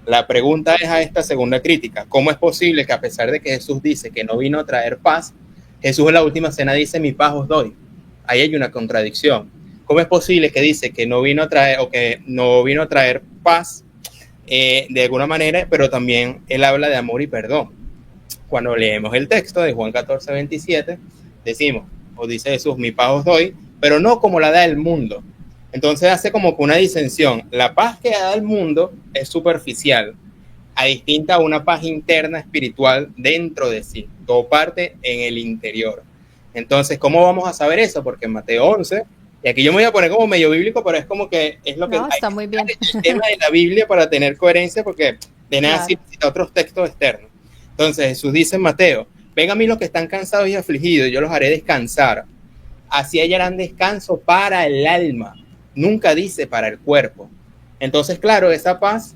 Speaker 3: La pregunta es a esta segunda crítica: ¿cómo es posible que, a pesar de que Jesús dice que no vino a traer paz, Jesús en la última cena dice: mi paz os doy? Ahí hay una contradicción. ¿Cómo es posible que dice que no vino a traer, o que no vino a traer paz de alguna manera, pero también él habla de amor y perdón? Cuando leemos el texto de Juan 14:27, decimos, o dice Jesús: mi paz os doy, pero no como la da el mundo. Entonces hace como que una disensión. La paz que da el mundo es superficial, a distinta a una paz interna espiritual dentro de sí. Todo parte en el interior. Entonces, ¿cómo vamos a saber eso? Porque en Mateo 11, y aquí yo me voy a poner como medio bíblico, pero es como que es lo que
Speaker 1: no, está muy bien.
Speaker 3: El tema de la Biblia para tener coherencia, porque de nada
Speaker 1: Claro.
Speaker 3: cita otros textos externos. Entonces Jesús dice en Mateo: ven a mí los que están cansados y afligidos, yo los haré descansar. Así hallarán descanso para el alma. Nunca dice para el cuerpo. Entonces, claro, esa paz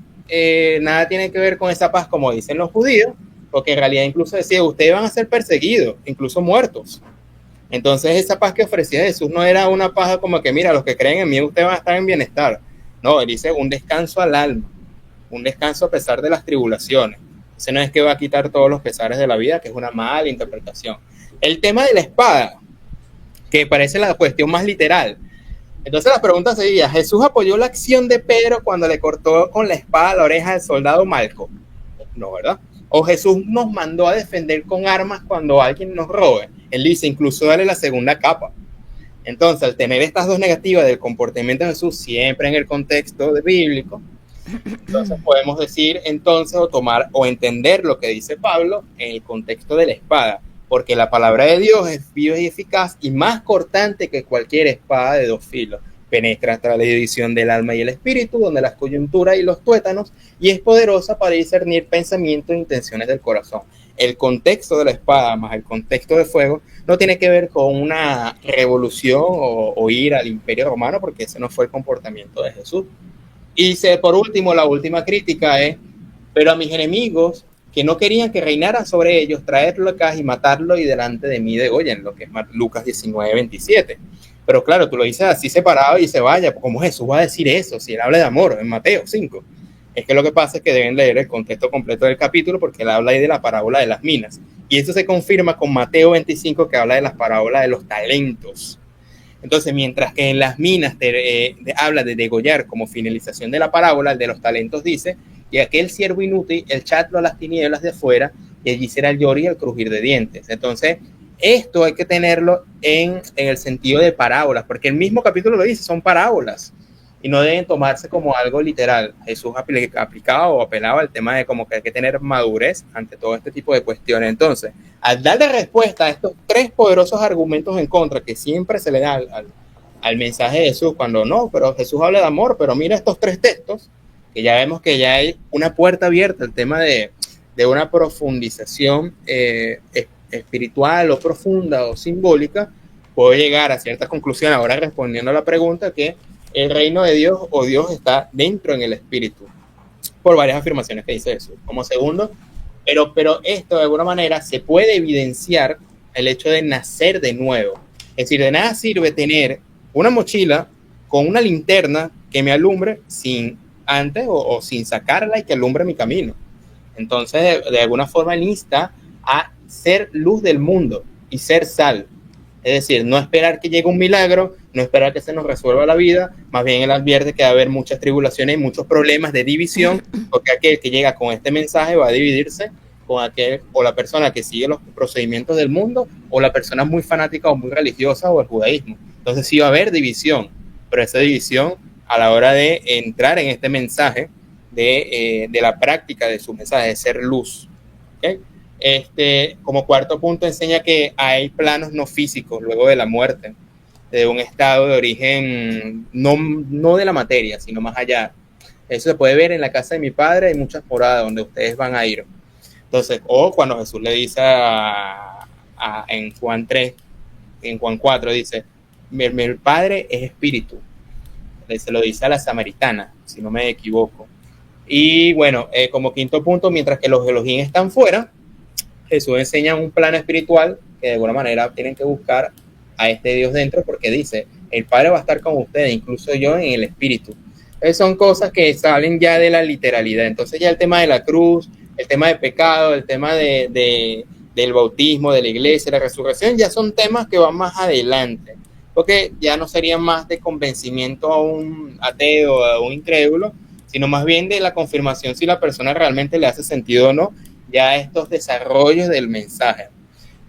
Speaker 3: nada tiene que ver con esa paz como dicen los judíos, porque en realidad incluso decía: ustedes van a ser perseguidos, incluso muertos. Entonces, esa paz que ofrecía Jesús no era una paz como que, mira, los que creen en mí, ustedes van a estar en bienestar. No, él dice un descanso al alma, un descanso a pesar de las tribulaciones. Ese no es que va a quitar todos los pesares de la vida, que es una mala interpretación. El tema de la espada, que parece la cuestión más literal. Entonces la pregunta sería: ¿Jesús apoyó la acción de Pedro cuando le cortó con la espada la oreja del soldado Malco? No, ¿verdad? ¿O Jesús nos mandó a defender con armas cuando alguien nos robe? Él dice incluso dale la segunda capa. Entonces, al tener estas dos negativas del comportamiento de Jesús siempre en el contexto bíblico, entonces podemos decir entonces, o tomar o entender lo que dice Pablo en el contexto de la espada, porque la palabra de Dios es viva y eficaz y más cortante que cualquier espada de dos filos. Penetra hasta la división del alma y el espíritu, donde las coyunturas y los tuétanos, y es poderosa para discernir pensamientos e intenciones del corazón. El contexto de la espada más el contexto de fuego no tiene que ver con una revolución o ir al Imperio Romano, porque ese no fue el comportamiento de Jesús. Y por último, la última crítica es: pero a mis enemigos, que no querían que reinaran sobre ellos, traerlo acá y matarlo, y delante de mí degollen, lo que es Lucas 19:27. Pero claro, tú lo dices así separado y se vaya, ¿cómo Jesús va a decir eso si él habla de amor en Mateo 5? Es que lo que pasa es que deben leer el contexto completo del capítulo, porque él habla ahí de la parábola de las minas. Y eso se confirma con Mateo 25, que habla de las parábolas de los talentos. Entonces, mientras que en las minas habla de degollar como finalización de la parábola, el de los talentos dice: y aquel siervo inútil, echadlo a las tinieblas de afuera, y allí será el lloro y el crujir de dientes. Entonces, esto hay que tenerlo en el sentido de parábolas, porque el mismo capítulo lo dice, son parábolas y no deben tomarse como algo literal. Jesús aplicaba o apelaba al tema de como que hay que tener madurez ante todo este tipo de cuestiones. Entonces, al darle respuesta a estos tres poderosos argumentos en contra que siempre se le da al mensaje de Jesús, cuando no, pero Jesús habla de amor, pero mira estos tres textos, que ya vemos que ya hay una puerta abierta al tema de una profundización espiritual o profunda o simbólica, puedo llegar a ciertas conclusiones. Ahora respondiendo a la pregunta, que el reino de Dios o Dios está dentro en el espíritu, por varias afirmaciones que dice Jesús. Como segundo, pero esto de alguna manera se puede evidenciar el hecho de nacer de nuevo. Es decir, de nada sirve tener una mochila con una linterna que me alumbre sin antes o sin sacarla y que alumbre mi camino. Entonces, de alguna forma, él insta a ser luz del mundo y ser sal. Es decir, no esperar que llegue un milagro, no esperar que se nos resuelva la vida, más bien él advierte que va a haber muchas tribulaciones y muchos problemas de división, porque aquel que llega con este mensaje va a dividirse con aquel o la persona que sigue los procedimientos del mundo o la persona muy fanática o muy religiosa o el judaísmo. Entonces sí va a haber división, pero esa división a la hora de entrar en este mensaje de la práctica de su mensaje, de ser luz. ¿Okay? Como cuarto punto enseña que hay planos no físicos luego de la muerte, de un estado de origen no de la materia, sino más allá. Eso se puede ver en la casa de mi padre, hay muchas moradas donde ustedes van a ir. Entonces, o cuando Jesús le dice en Juan 3, en Juan 4, dice, mi padre es espíritu. Se lo dice a la samaritana, si no me equivoco. Y bueno, como quinto punto, mientras que los Elohim están fuera, Jesús enseña un plano espiritual que de alguna manera tienen que buscar a este Dios dentro, porque dice, el Padre va a estar con ustedes, incluso yo en el espíritu. Entonces son cosas que salen ya de la literalidad. Entonces ya el tema de la cruz, el tema de pecado, el tema del bautismo, de la iglesia, la resurrección, ya son temas que van más adelante, porque ya no serían más de convencimiento a un ateo o a un incrédulo, sino más bien de la confirmación si la persona realmente le hace sentido o no ya estos desarrollos del mensaje.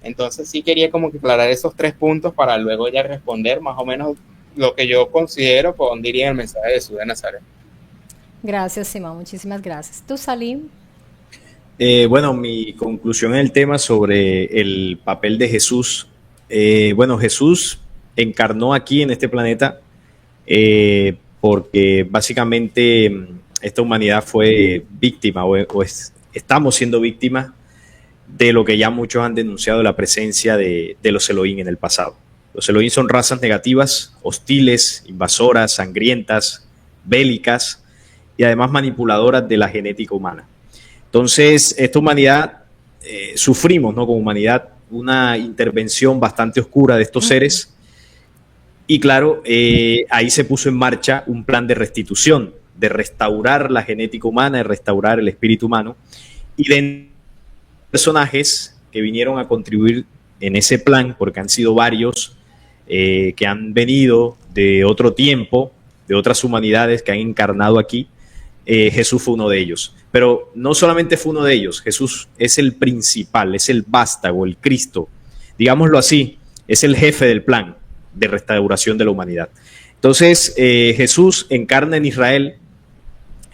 Speaker 3: Entonces sí quería como que aclarar esos tres puntos para luego ya responder más o menos lo que yo considero por donde iría el mensaje de Jesús de Nazaret.
Speaker 1: Gracias, Simón, muchísimas gracias. ¿Tú, Salim?
Speaker 2: Bueno, mi conclusión en el tema sobre el papel de Jesús. Bueno, Jesús encarnó aquí en este planeta porque básicamente esta humanidad fue víctima estamos siendo víctimas de lo que ya muchos han denunciado, la presencia de los Elohim en el pasado. Los Elohim son razas negativas, hostiles, invasoras, sangrientas, bélicas y además manipuladoras de la genética humana. Entonces, esta humanidad, sufrimos, ¿no? Como humanidad, una intervención bastante oscura de estos seres. Y claro, ahí se puso en marcha un plan de restitución, de restaurar la genética humana, de restaurar el espíritu humano. Y de personajes que vinieron a contribuir en ese plan, porque han sido varios que han venido de otro tiempo, de otras humanidades que han encarnado aquí. Jesús fue uno de ellos. Pero no solamente fue uno de ellos, Jesús es el principal, es el vástago, el Cristo. Digámoslo así, es el jefe del plan de restauración de la humanidad. Entonces, Jesús encarna en Israel.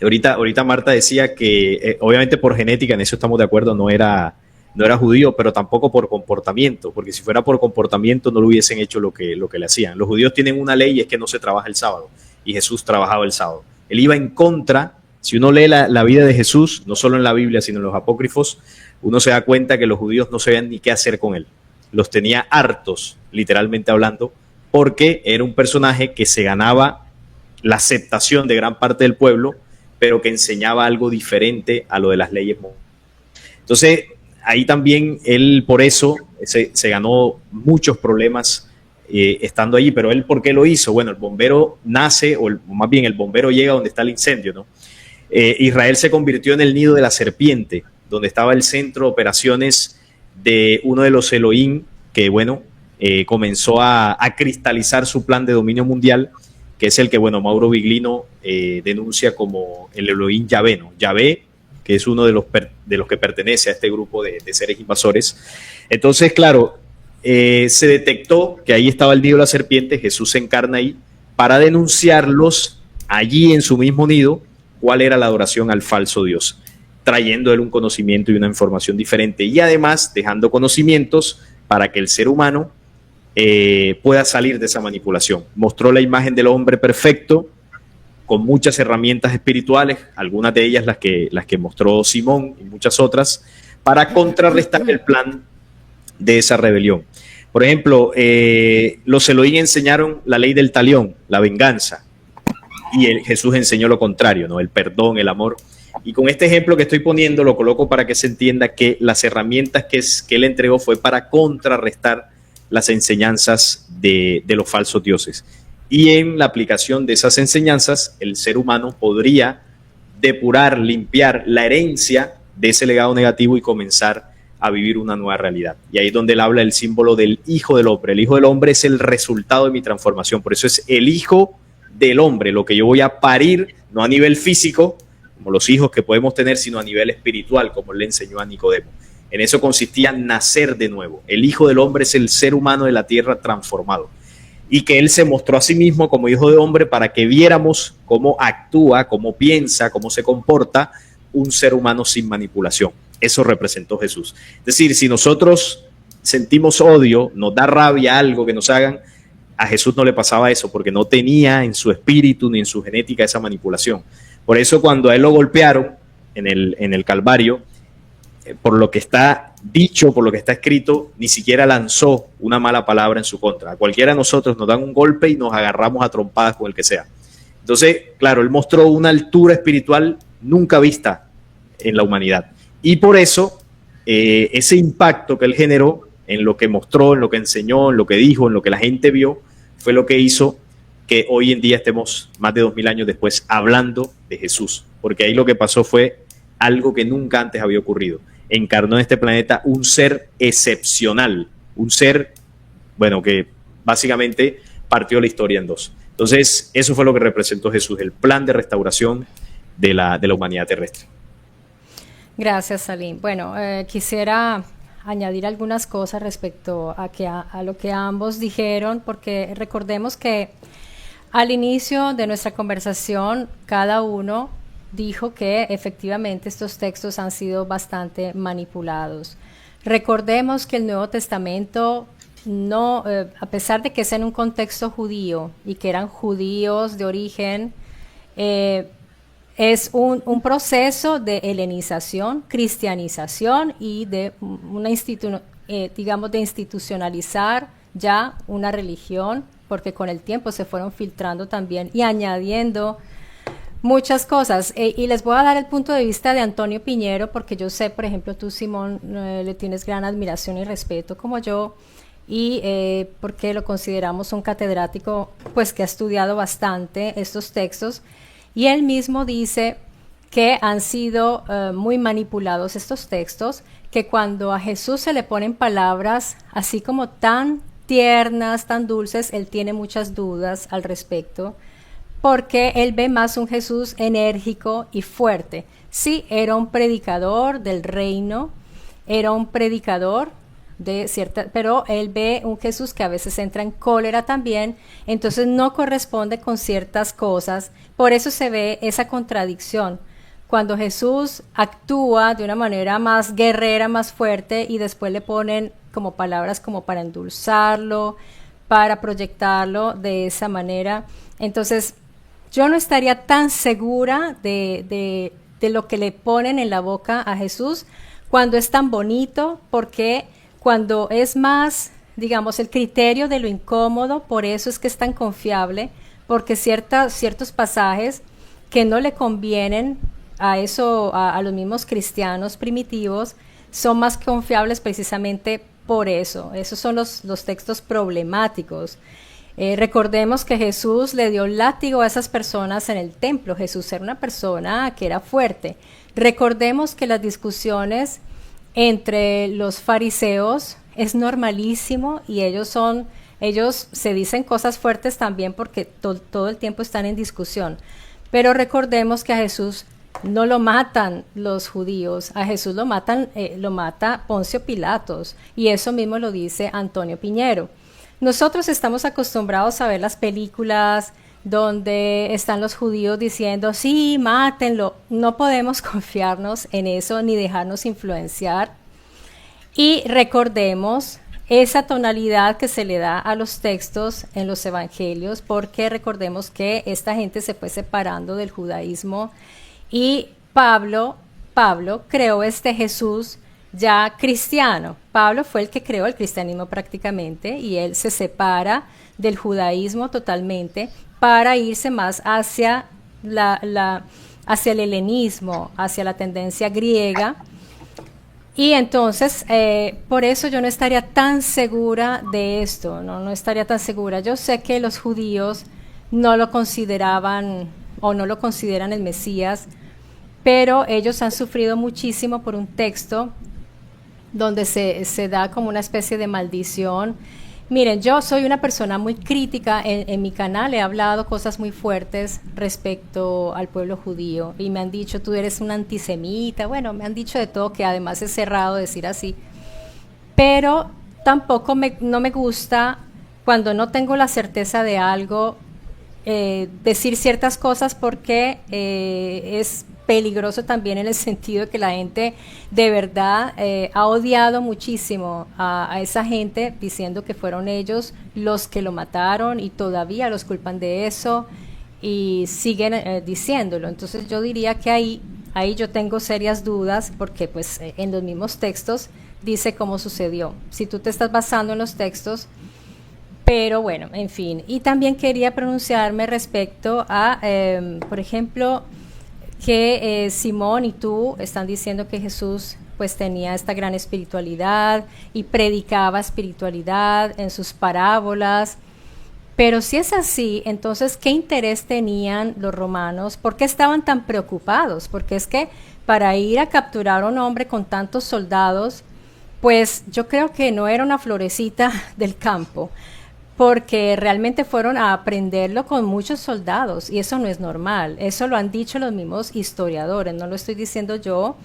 Speaker 2: Ahorita Marta decía que, obviamente por genética, en eso estamos de acuerdo, no era judío, pero tampoco por comportamiento, porque si fuera por comportamiento no le hubiesen hecho lo que le hacían. Los judíos tienen una ley y es que no se trabaja el sábado, y Jesús trabajaba el sábado. Él iba en contra. Si uno lee la vida de Jesús, no solo en la Biblia, sino en los apócrifos, uno se da cuenta que los judíos no sabían ni qué hacer con él. Los tenía hartos, literalmente hablando, porque era un personaje que se ganaba la aceptación de gran parte del pueblo, pero que enseñaba algo diferente a lo de las leyes. Entonces, ahí también él por eso se ganó muchos problemas estando allí. Pero él, ¿por qué lo hizo? Bueno, el bombero nace, o más bien el bombero llega donde está el incendio, ¿no? Israel se convirtió en el nido de la serpiente, donde estaba el centro de operaciones de uno de los Elohim, que bueno, comenzó a cristalizar su plan de dominio mundial, que es el que, bueno, Mauro Viglino denuncia como el Elohim Yahvé, ¿no? Yahvé, que es uno de los que pertenece a este grupo de seres invasores. Entonces, claro, se detectó que ahí estaba el nido de la serpiente, Jesús se encarna ahí para denunciarlos allí en su mismo nido cuál era la adoración al falso Dios, trayendo él un conocimiento y una información diferente y además dejando conocimientos para que el ser humano pueda salir de esa manipulación. Mostró la imagen del hombre perfecto con muchas herramientas espirituales, algunas de ellas las que mostró Simón y muchas otras, para contrarrestar el plan de esa rebelión. Por ejemplo, los Elohim enseñaron la ley del talión, la venganza, y Jesús enseñó lo contrario, ¿no? El perdón, el amor. Y con este ejemplo que estoy poniendo lo coloco para que se entienda que las herramientas que él entregó fue para contrarrestar las enseñanzas de los falsos dioses. Y en la aplicación de esas enseñanzas, el ser humano podría depurar, limpiar la herencia de ese legado negativo y comenzar a vivir una nueva realidad. Y ahí es donde él habla del símbolo del Hijo del Hombre. El Hijo del Hombre es el resultado de mi transformación. Por eso es el Hijo del Hombre, lo que yo voy a parir, no a nivel físico, como los hijos que podemos tener, sino a nivel espiritual, como él le enseñó a Nicodemo. En eso consistía nacer de nuevo. El Hijo del Hombre es el ser humano de la tierra transformado. Y que él se mostró a sí mismo como Hijo de Hombre para que viéramos cómo actúa, cómo piensa, cómo se comporta un ser humano sin manipulación. Eso representó Jesús. Es decir, si nosotros sentimos odio, nos da rabia algo que nos hagan, a Jesús no le pasaba eso porque no tenía en su espíritu ni en su genética esa manipulación. Por eso cuando a él lo golpearon en el Calvario, por lo que está dicho, por lo que está escrito, ni siquiera lanzó una mala palabra en su contra. A cualquiera de nosotros nos dan un golpe y nos agarramos a trompadas con el que sea. Entonces, claro, él mostró una altura espiritual nunca vista en la humanidad. Y por eso, ese impacto que él generó en lo que mostró, en lo que enseñó, en lo que dijo, en lo que la gente vio, fue lo que hizo que hoy en día estemos más de 2000 años después hablando de Jesús. Porque ahí lo que pasó fue algo que nunca antes había ocurrido. Encarnó en este planeta un ser excepcional, un ser, bueno, que básicamente partió la historia en dos. Entonces, eso fue lo que representó Jesús, el plan de restauración de la humanidad terrestre.
Speaker 1: Gracias, Salim. Bueno, quisiera añadir algunas cosas respecto a lo que ambos dijeron, porque recordemos que al inicio de nuestra conversación, cada uno dijo que efectivamente estos textos han sido bastante manipulados. Recordemos que el Nuevo Testamento, no, a pesar de que es en un contexto judío y que eran judíos de origen, es un proceso de helenización, cristianización y de de institucionalizar ya una religión, porque con el tiempo se fueron filtrando también y añadiendo muchas cosas. Y les voy a dar el punto de vista de Antonio Piñero, porque yo sé, por ejemplo, tú, Simón, le tienes gran admiración y respeto como yo, y porque lo consideramos un catedrático pues que ha estudiado bastante estos textos. Y él mismo dice que han sido muy manipulados estos textos, que cuando a Jesús se le ponen palabras así como tan tiernas, tan dulces, él tiene muchas dudas al respecto, porque él ve más un Jesús enérgico y fuerte. Sí, era un predicador del reino, era un predicador de cierta, pero él ve un Jesús que a veces entra en cólera también, entonces no corresponde con ciertas cosas. Por eso se ve esa contradicción cuando Jesús actúa de una manera más guerrera, más fuerte, y después le ponen como palabras como para endulzarlo, para proyectarlo de esa manera. Entonces yo no estaría tan segura de lo que le ponen en la boca a Jesús cuando es tan bonito, porque cuando es más, digamos, el criterio de lo incómodo, por eso es que es tan confiable, porque ciertos pasajes que no le convienen a los mismos cristianos primitivos son más confiables precisamente por eso. Esos son los textos problemáticos. Recordemos que Jesús le dio látigo a esas personas en el templo. Jesús era una persona que era fuerte. Recordemos que las discusiones entre los fariseos es normalísimo, y ellos se dicen cosas fuertes también porque todo el tiempo están en discusión. Pero recordemos que a Jesús no lo matan los judíos, a Jesús lo mata Poncio Pilatos, y eso mismo lo dice Antonio Piñero. Nosotros estamos acostumbrados a ver las películas donde están los judíos diciendo, sí, mátenlo. No podemos confiarnos en eso ni dejarnos influenciar. Y recordemos esa tonalidad que se le da a los textos en los evangelios, porque recordemos que esta gente se fue separando del judaísmo y Pablo creó este Jesús ya cristiano. Pablo fue el que creó el cristianismo prácticamente y él se separa del judaísmo totalmente para irse más hacia hacia el helenismo, hacia la tendencia griega. Y entonces, por eso yo no estaría tan segura de esto, no estaría tan segura. Yo sé que los judíos no lo consideraban o no lo consideran el Mesías, pero ellos han sufrido muchísimo por un texto donde se da como una especie de maldición. Miren, yo soy una persona muy crítica, en mi canal he hablado cosas muy fuertes respecto al pueblo judío y me han dicho, tú eres un antisemita, bueno, me han dicho de todo, que además es cerrado decir así, pero tampoco no me gusta cuando no tengo la certeza de algo, decir ciertas cosas porque es peligroso también en el sentido de que la gente de verdad ha odiado muchísimo a esa gente diciendo que fueron ellos los que lo mataron y todavía los culpan de eso y siguen diciéndolo. Entonces yo diría que ahí yo tengo serias dudas porque pues en los mismos textos dice cómo sucedió. Si tú te estás basando en los textos, pero bueno, en fin. Y también quería pronunciarme respecto a, por ejemplo, que Simón y tú están diciendo que Jesús pues tenía esta gran espiritualidad y predicaba espiritualidad en sus parábolas, pero si es así, entonces ¿qué interés tenían los romanos? ¿Por qué estaban tan preocupados? Porque es que para ir a capturar a un hombre con tantos soldados, pues yo creo que no era una florecita del campo, porque realmente fueron a aprenderlo con muchos soldados y eso no es normal. Eso lo han dicho los mismos historiadores, no lo estoy diciendo yo.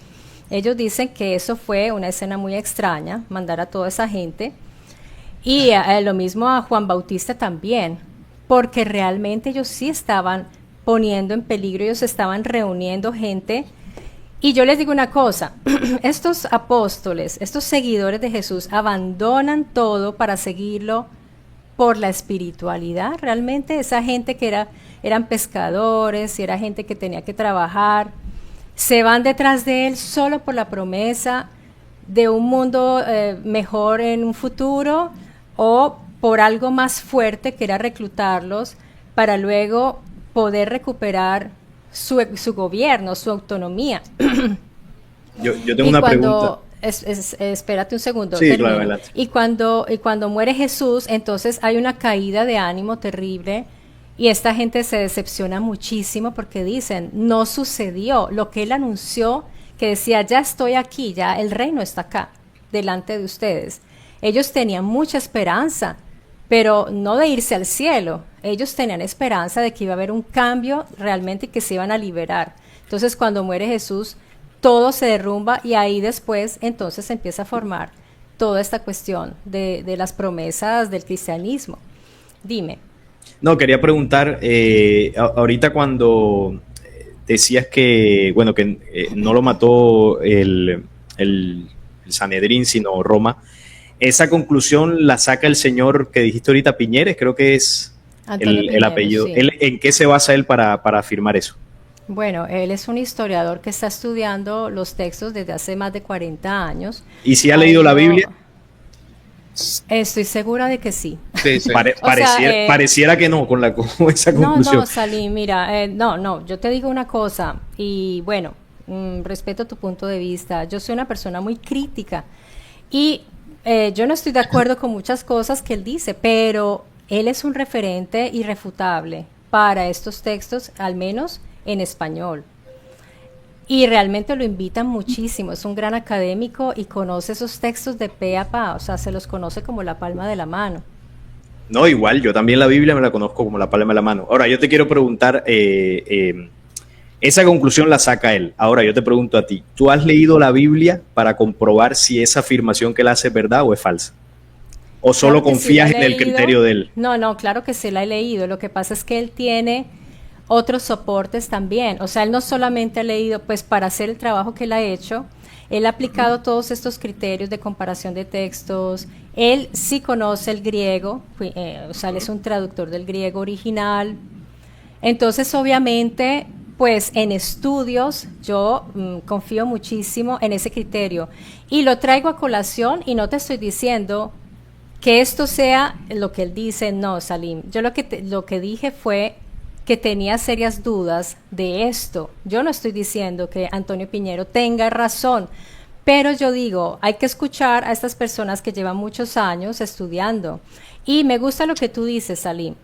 Speaker 1: Ellos dicen que eso fue una escena muy extraña, mandar a toda esa gente. Y lo mismo a Juan Bautista también, porque realmente ellos sí estaban poniendo en peligro, ellos estaban reuniendo gente. Y yo les digo una cosa, estos apóstoles, estos seguidores de Jesús abandonan todo para seguirlo por la espiritualidad. Realmente esa gente que eran pescadores y era gente que tenía que trabajar, se van detrás de él solo por la promesa de un mundo mejor en un futuro o por algo más fuerte que era reclutarlos para luego poder recuperar su gobierno, su autonomía.
Speaker 2: Yo tengo una pregunta.
Speaker 1: Espérate un segundo.
Speaker 2: Sí, claro, adelante.
Speaker 1: Y cuando muere Jesús, entonces hay una caída de ánimo terrible y esta gente se decepciona muchísimo porque dicen, no sucedió lo que él anunció, que decía, ya estoy aquí, ya el reino está acá, delante de ustedes. Ellos tenían mucha esperanza, pero no de irse al cielo. Ellos tenían esperanza de que iba a haber un cambio realmente y que se iban a liberar. Entonces cuando muere Jesús, todo se derrumba y ahí después entonces se empieza a formar toda esta cuestión de las promesas del cristianismo. Dime.
Speaker 2: No, quería preguntar, ahorita cuando decías que, bueno, que no lo mató el Sanedrín, sino Roma, esa conclusión la saca el señor que dijiste ahorita, Piñeres, creo que es el apellido.
Speaker 1: Sí.
Speaker 2: ¿En qué se basa él para afirmar eso?
Speaker 1: Bueno, él es un historiador que está estudiando los textos desde hace más de 40 años.
Speaker 2: ¿Y si ha leído la Biblia?
Speaker 1: Estoy segura de que sí.
Speaker 3: Sí, sí.
Speaker 2: Pareciera que no con esa conclusión.
Speaker 1: No, Salim, mira, no, yo te digo una cosa y bueno, respeto tu punto de vista. Yo soy una persona muy crítica y yo no estoy de acuerdo con muchas cosas que él dice, pero él es un referente irrefutable para estos textos, al menos en español. Y realmente lo invitan muchísimo, es un gran académico y conoce esos textos de pe a pa, o sea, se los conoce como la palma de la mano.
Speaker 2: No, igual, yo también la Biblia me la conozco como la palma de la mano. Ahora, yo te quiero preguntar, Esa conclusión la saca él. Ahora yo te pregunto a ti, ¿tú has leído la Biblia para comprobar si esa afirmación que él hace es verdad o es falsa? ¿O solo
Speaker 1: Claro que sí la
Speaker 2: confías
Speaker 1: he
Speaker 2: en el
Speaker 1: leído.
Speaker 2: criterio de él?
Speaker 1: No, no, claro que sí la he leído. Lo que pasa es que él tiene otros soportes también. O sea, él no solamente ha leído, pues para hacer el trabajo que él ha hecho, él ha aplicado todos estos criterios de comparación de textos. Él sí conoce el griego, o sea, él es un traductor del griego original. Entonces, obviamente, pues en estudios yo confío muchísimo en ese criterio y lo traigo a colación y no te estoy diciendo que esto sea lo que él dice, no, Salim. Yo lo que dije fue que tenía serias dudas de esto. Yo no estoy diciendo que Antonio Piñero tenga razón, pero yo digo, hay que escuchar a estas personas que llevan muchos años estudiando. Y me gusta lo que tú dices, Salim.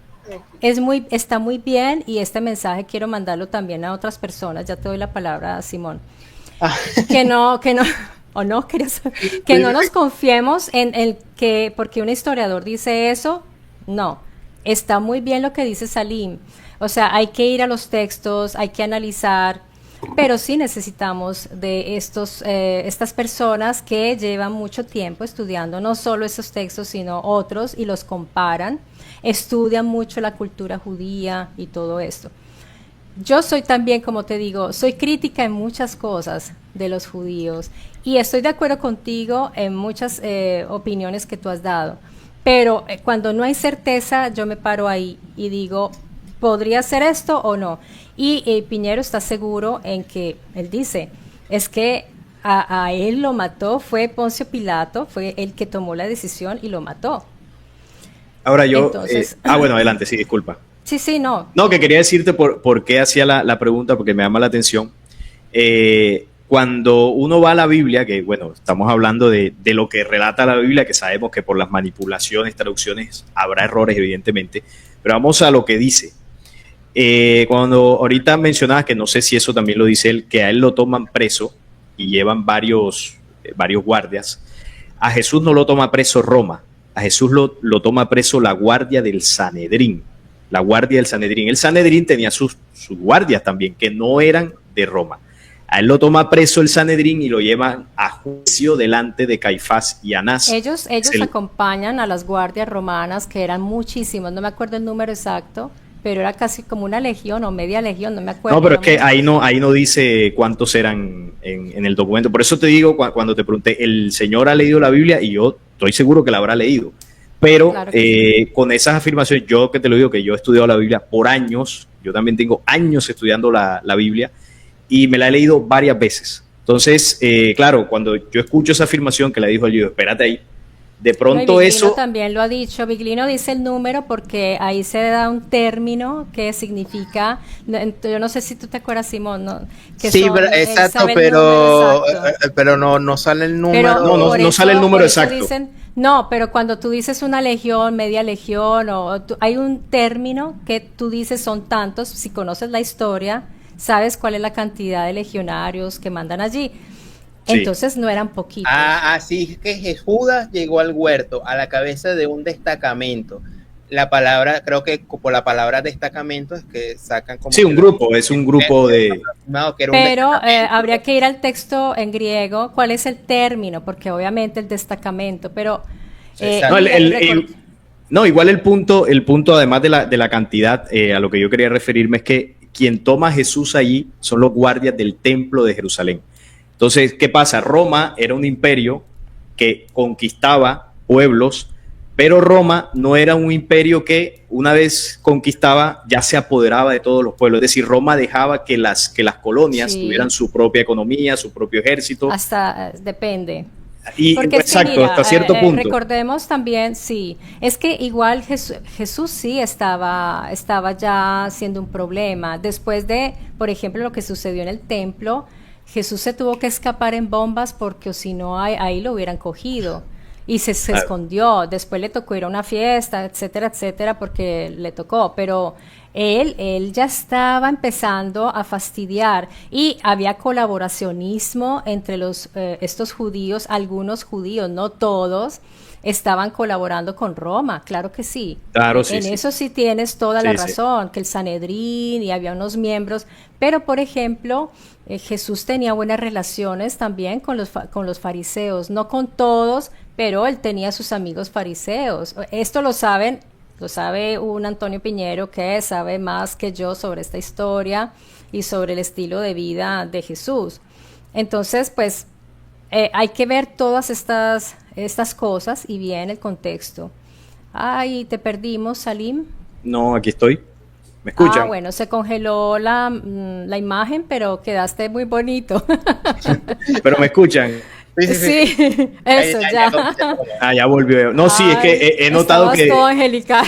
Speaker 1: Está muy bien y este mensaje quiero mandarlo también a otras personas. Ya te doy la palabra, Simón.
Speaker 3: Ah,
Speaker 1: Que no, o no, que no nos confiemos en el que, porque un historiador dice eso, no, está muy bien lo que dice Salim, o sea, hay que ir a los textos, hay que analizar, pero sí necesitamos de estas personas que llevan mucho tiempo estudiando no solo esos textos, sino otros, y los comparan, estudian mucho la cultura judía y todo esto. Yo soy también, como te digo, soy crítica en muchas cosas de los judíos y estoy de acuerdo contigo en muchas opiniones que tú has dado. Pero cuando no hay certeza, yo me paro ahí y digo, ¿podría ser esto o no? Y Piñero está seguro en que, él dice, es que a él lo mató, fue Poncio Pilato, fue el que tomó la decisión y lo mató.
Speaker 2: Ahora yo,
Speaker 1: Entonces,
Speaker 2: bueno, adelante, sí, disculpa.
Speaker 1: sí, sí, no.
Speaker 2: No, que quería decirte por qué hacía la pregunta, porque me llama la atención. Cuando uno va a la Biblia, que bueno, estamos hablando de lo que relata la Biblia, que sabemos que por las manipulaciones, traducciones, habrá errores, evidentemente, pero vamos a lo que dice. Cuando ahorita mencionabas, que no sé si eso también lo dice él, que a él lo toman preso y llevan varios guardias, a Jesús no lo toma preso Roma, a Jesús lo toma preso la guardia del Sanedrín. La guardia del Sanedrín. El Sanedrín tenía sus guardias también, que no eran de Roma. A él lo toma preso el Sanedrín y lo llevan a juicio delante de Caifás y Anás.
Speaker 1: Ellos acompañan a las guardias romanas, que eran muchísimos, no me acuerdo el número exacto, pero era casi como una legión o media legión, no me acuerdo.
Speaker 2: No, pero es que ahí no dice cuántos eran en el documento. Por eso te digo, cuando te pregunté, el señor ha leído la Biblia y yo estoy seguro que la habrá leído. Pero
Speaker 1: Claro que sí.
Speaker 2: con esas afirmaciones, yo que te lo digo, que yo he estudiado la Biblia por años, yo también tengo años estudiando la Biblia y me la he leído varias veces. Entonces, claro, cuando yo escucho esa afirmación que le dijo el Dios, espérate ahí, de
Speaker 1: No, y
Speaker 2: pronto
Speaker 1: Viglino
Speaker 2: eso,
Speaker 1: también lo ha dicho. Viglino dice el número porque ahí se da un término que significa, yo no sé si tú te acuerdas, Simón, ¿no? Que
Speaker 3: sí,
Speaker 1: son,
Speaker 3: pero,
Speaker 1: él
Speaker 3: exacto,
Speaker 1: sabe el número exacto.
Speaker 3: pero no sale el número.
Speaker 1: Pero
Speaker 2: no, no sale el número exacto.
Speaker 1: dicen, no, pero cuando tú dices una legión, media legión, hay un término que tú dices son tantos, si conoces la historia, sabes cuál es la cantidad de legionarios que mandan allí.
Speaker 2: Sí.
Speaker 1: Entonces no eran poquitos.
Speaker 3: Así que Judas llegó al huerto a la cabeza de un destacamento. La palabra, creo que por la palabra destacamento es que sacan como...
Speaker 2: sí, un grupo, es un grupo de...
Speaker 3: No, que era
Speaker 1: Pero habría que ir al texto en griego, cuál es el término, porque obviamente el destacamento, pero...
Speaker 3: Exacto.
Speaker 2: No, igual el punto además de la cantidad, a lo que yo quería referirme es que quien toma a Jesús allí son los guardias del templo de Jerusalén. Entonces, ¿qué pasa? Roma era un imperio que conquistaba pueblos, pero Roma no era un imperio que una vez conquistaba ya se apoderaba de todos los pueblos. Es decir, Roma dejaba que las colonias
Speaker 1: Sí.
Speaker 2: tuvieran su propia economía, su propio ejército.
Speaker 1: hasta depende.
Speaker 2: Y
Speaker 1: Porque es que
Speaker 2: exacto,
Speaker 1: mira,
Speaker 2: hasta cierto punto.
Speaker 1: recordemos también, sí, es que igual Jesús sí estaba ya siendo un problema. Después de, por ejemplo, lo que sucedió en el templo, Jesús se tuvo que escapar en bombas porque o si no ahí lo hubieran cogido. Y se
Speaker 2: Claro.
Speaker 1: escondió, después le tocó ir a una fiesta, etcétera, etcétera, porque le tocó, pero él ya estaba empezando a fastidiar y había colaboracionismo entre estos judíos, algunos judíos, no todos, estaban colaborando con Roma, claro que sí.
Speaker 2: Claro, sí,
Speaker 1: En
Speaker 2: sí.
Speaker 1: eso sí tienes toda la
Speaker 2: Sí, sí.
Speaker 1: razón, que el Sanedrín y había unos miembros, pero por ejemplo, Jesús tenía buenas relaciones también con con los fariseos, no con todos, pero él tenía sus amigos fariseos. Esto lo sabe un Antonio Piñero que sabe más que yo sobre esta historia y sobre el estilo de vida de Jesús. Entonces, pues hay que ver todas estas cosas y bien el contexto. Ay, te perdimos, Salim.
Speaker 2: No, aquí estoy. ¿Me
Speaker 1: Ah,
Speaker 2: escuchan?
Speaker 1: bueno, se congeló la imagen, pero quedaste muy bonito.
Speaker 2: Pero me escuchan.
Speaker 3: Sí, sí, sí, sí.
Speaker 1: Sí,
Speaker 3: Ahí
Speaker 1: eso
Speaker 3: ya
Speaker 1: ya.
Speaker 3: todo.
Speaker 2: Ah, ya volvió. No, sí, es que
Speaker 1: Ay,
Speaker 2: he notado
Speaker 1: estabas todo
Speaker 2: que,
Speaker 1: angelical.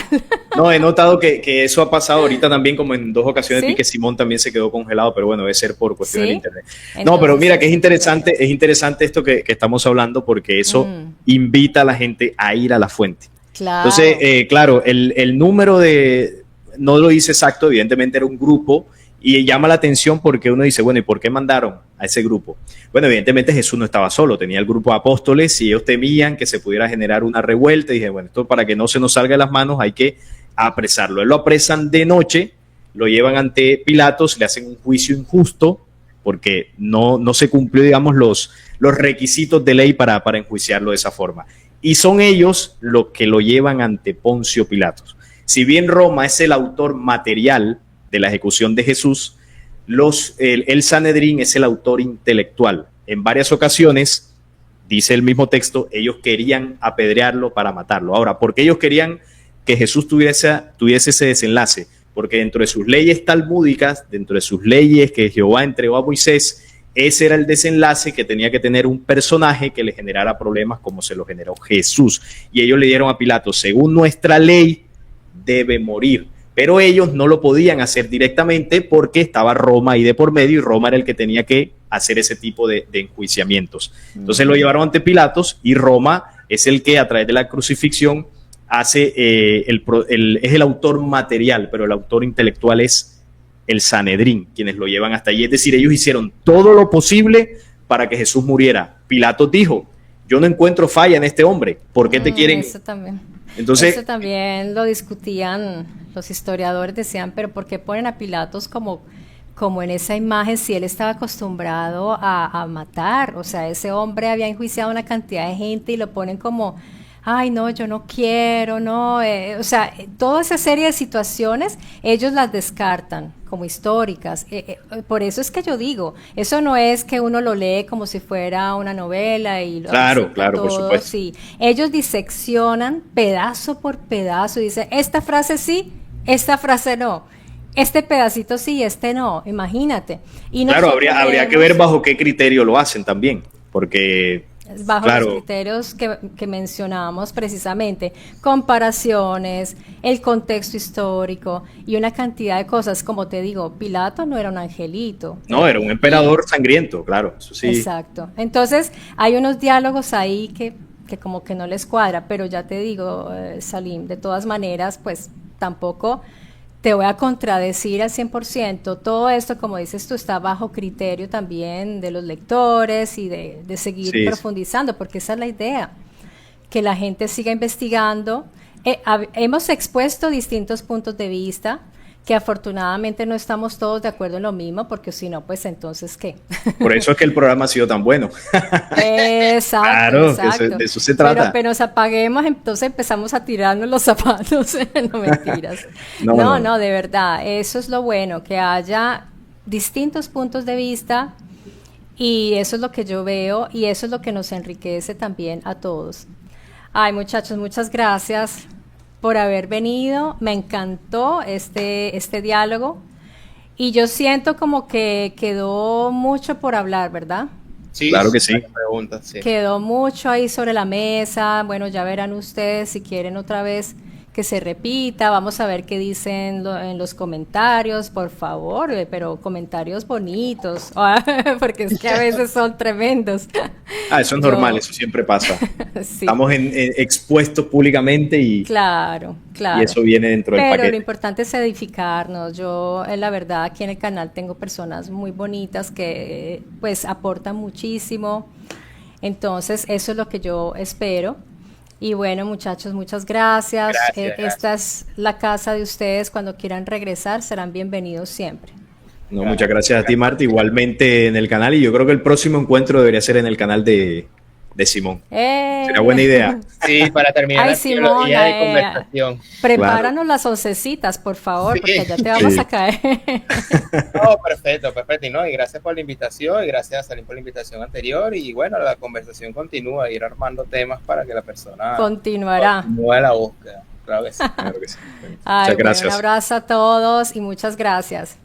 Speaker 2: no, he notado que eso ha pasado ahorita también, como en dos ocasiones vi
Speaker 1: ¿Sí?
Speaker 2: que Simón también se quedó congelado, pero bueno, debe ser por cuestión del
Speaker 1: Sí.
Speaker 2: internet. No, pero
Speaker 1: Entonces
Speaker 2: mira que
Speaker 1: es internet.
Speaker 2: es interesante esto que estamos hablando porque eso
Speaker 1: Mm,
Speaker 2: invita a la gente a ir a la fuente. Entonces,
Speaker 1: claro.
Speaker 2: claro, el número de, no lo dice exacto, evidentemente era un grupo y llama la atención porque uno dice, bueno, ¿y por qué mandaron a ese grupo? Bueno, evidentemente Jesús no estaba solo, tenía el grupo de apóstoles y ellos temían que se pudiera generar una revuelta y dije, bueno, esto para que no se nos salga de las manos hay que apresarlo. Él lo apresan de noche, lo llevan ante Pilatos, le hacen un juicio injusto porque no se cumplió, digamos, los requisitos de ley para enjuiciarlo de esa forma. Y son ellos los que lo llevan ante Poncio Pilatos. Si bien Roma es el autor material de la ejecución de Jesús, el Sanedrín es el autor intelectual. En varias ocasiones, dice el mismo texto, ellos querían apedrearlo para matarlo. Ahora, ¿por qué ellos querían que Jesús tuviese ese desenlace? Porque dentro de sus leyes talmúdicas, dentro de sus leyes que Jehová entregó a Moisés, ese era el desenlace que tenía que tener un personaje que le generara problemas como se lo generó Jesús. Y ellos le dieron a Pilato, según nuestra ley, debe morir. Pero ellos no lo podían hacer directamente porque estaba Roma ahí de por medio y Roma era el que tenía que hacer ese tipo de enjuiciamientos. Entonces lo llevaron ante Pilatos y Roma es el que a través de la crucifixión hace, es el autor material, pero el autor intelectual es el Sanedrín, quienes lo llevan hasta allí. Es decir, ellos hicieron todo lo posible para que Jesús muriera. Pilatos dijo, yo no encuentro falla en este hombre, ¿por qué te quieren?
Speaker 1: Eso también.
Speaker 2: Entonces,
Speaker 1: Eso también lo discutían los historiadores, decían, pero ¿por qué ponen a Pilatos como en esa imagen si él estaba acostumbrado a matar? O sea, ese hombre había enjuiciado una cantidad de gente y lo ponen como, ay, no, yo no quiero, no. O sea, toda esa serie de situaciones ellos las descartan como históricas. Por eso es que yo digo, eso no es que uno lo lee como si fuera una novela y lo
Speaker 2: claro,
Speaker 1: acepta
Speaker 2: claro, por
Speaker 1: todo,
Speaker 2: supuesto.
Speaker 1: sí. Ellos diseccionan pedazo por pedazo y dicen, esta frase sí, esta frase no. Este pedacito sí, este no, imagínate. Y
Speaker 2: claro,
Speaker 1: nosotros
Speaker 2: habría que
Speaker 1: leemos
Speaker 2: ver bajo qué criterio lo hacen también, porque,
Speaker 1: bajo los
Speaker 2: claro,
Speaker 1: criterios que mencionábamos precisamente, comparaciones, el contexto histórico y una cantidad de cosas. Como te digo, Pilato no era un angelito.
Speaker 2: no, era un emperador sangriento, claro, eso sí.
Speaker 1: Exacto. Entonces, hay unos diálogos ahí que como que no les cuadra, pero ya te digo, Salim, de todas maneras, pues tampoco te voy a contradecir al 100%. Todo esto, como dices tú, está bajo criterio también de los lectores y de seguir
Speaker 2: Sí,
Speaker 1: profundizando, porque esa es la idea, que la gente siga investigando. Hemos expuesto distintos puntos de vista, que afortunadamente no estamos todos de acuerdo en lo mismo, porque si no, pues entonces, ¿qué?
Speaker 2: por eso es que el programa ha sido tan bueno.
Speaker 1: Exacto,
Speaker 2: Claro, que
Speaker 1: exacto.
Speaker 2: de eso se trata.
Speaker 1: Pero nos apaguemos, entonces empezamos a tirarnos los zapatos. No mentiras.
Speaker 2: No,
Speaker 1: No,
Speaker 2: no,
Speaker 1: no, de verdad. Eso es lo bueno, que haya distintos puntos de vista y eso es lo que yo veo y eso es lo que nos enriquece también a todos. Ay, muchachos, muchas gracias por haber venido. Me encantó este diálogo y yo siento como que quedó mucho por hablar, ¿verdad?
Speaker 3: Sí,
Speaker 2: claro que sí.
Speaker 3: preguntas, sí.
Speaker 1: Quedó mucho ahí sobre la mesa. Bueno, ya verán ustedes si quieren otra vez que se repita. Vamos a ver qué dicen en los comentarios, por favor, pero comentarios bonitos, porque es que a veces son tremendos.
Speaker 2: Ah, eso es normal, eso siempre pasa.
Speaker 1: Sí,
Speaker 2: Estamos expuestos públicamente
Speaker 1: claro,
Speaker 2: y
Speaker 1: claro.
Speaker 2: eso viene dentro del
Speaker 1: Pero
Speaker 2: paquete.
Speaker 1: lo importante es edificarnos. Yo, la verdad, aquí en el canal tengo personas muy bonitas que pues aportan muchísimo. Entonces, eso es lo que yo espero. Y bueno, muchachos, muchas gracias.
Speaker 3: Gracias.
Speaker 1: Esta es la casa de ustedes. Cuando quieran regresar, serán bienvenidos siempre.
Speaker 2: No, muchas gracias a ti, Marta, igualmente en el canal, y yo creo que el próximo encuentro debería ser en el canal de Simón. Será buena idea.
Speaker 3: Sí, para terminar
Speaker 1: Ay,
Speaker 3: la
Speaker 1: Simón,
Speaker 3: trilogía de conversación.
Speaker 1: prepáranos las oncecitas, por favor,
Speaker 3: Sí.
Speaker 1: porque ya te vamos a caer.
Speaker 3: No, perfecto, perfecto. Y, no, y gracias por la invitación, y gracias a Salim por la invitación anterior. Y bueno, la conversación continúa, ir armando temas para que la persona
Speaker 1: Continuará.
Speaker 3: continúe la búsqueda. Claro que sí.
Speaker 2: Claro que sí.
Speaker 1: Ay,
Speaker 2: Muchas
Speaker 1: bueno,
Speaker 2: gracias.
Speaker 1: un abrazo a todos y muchas gracias.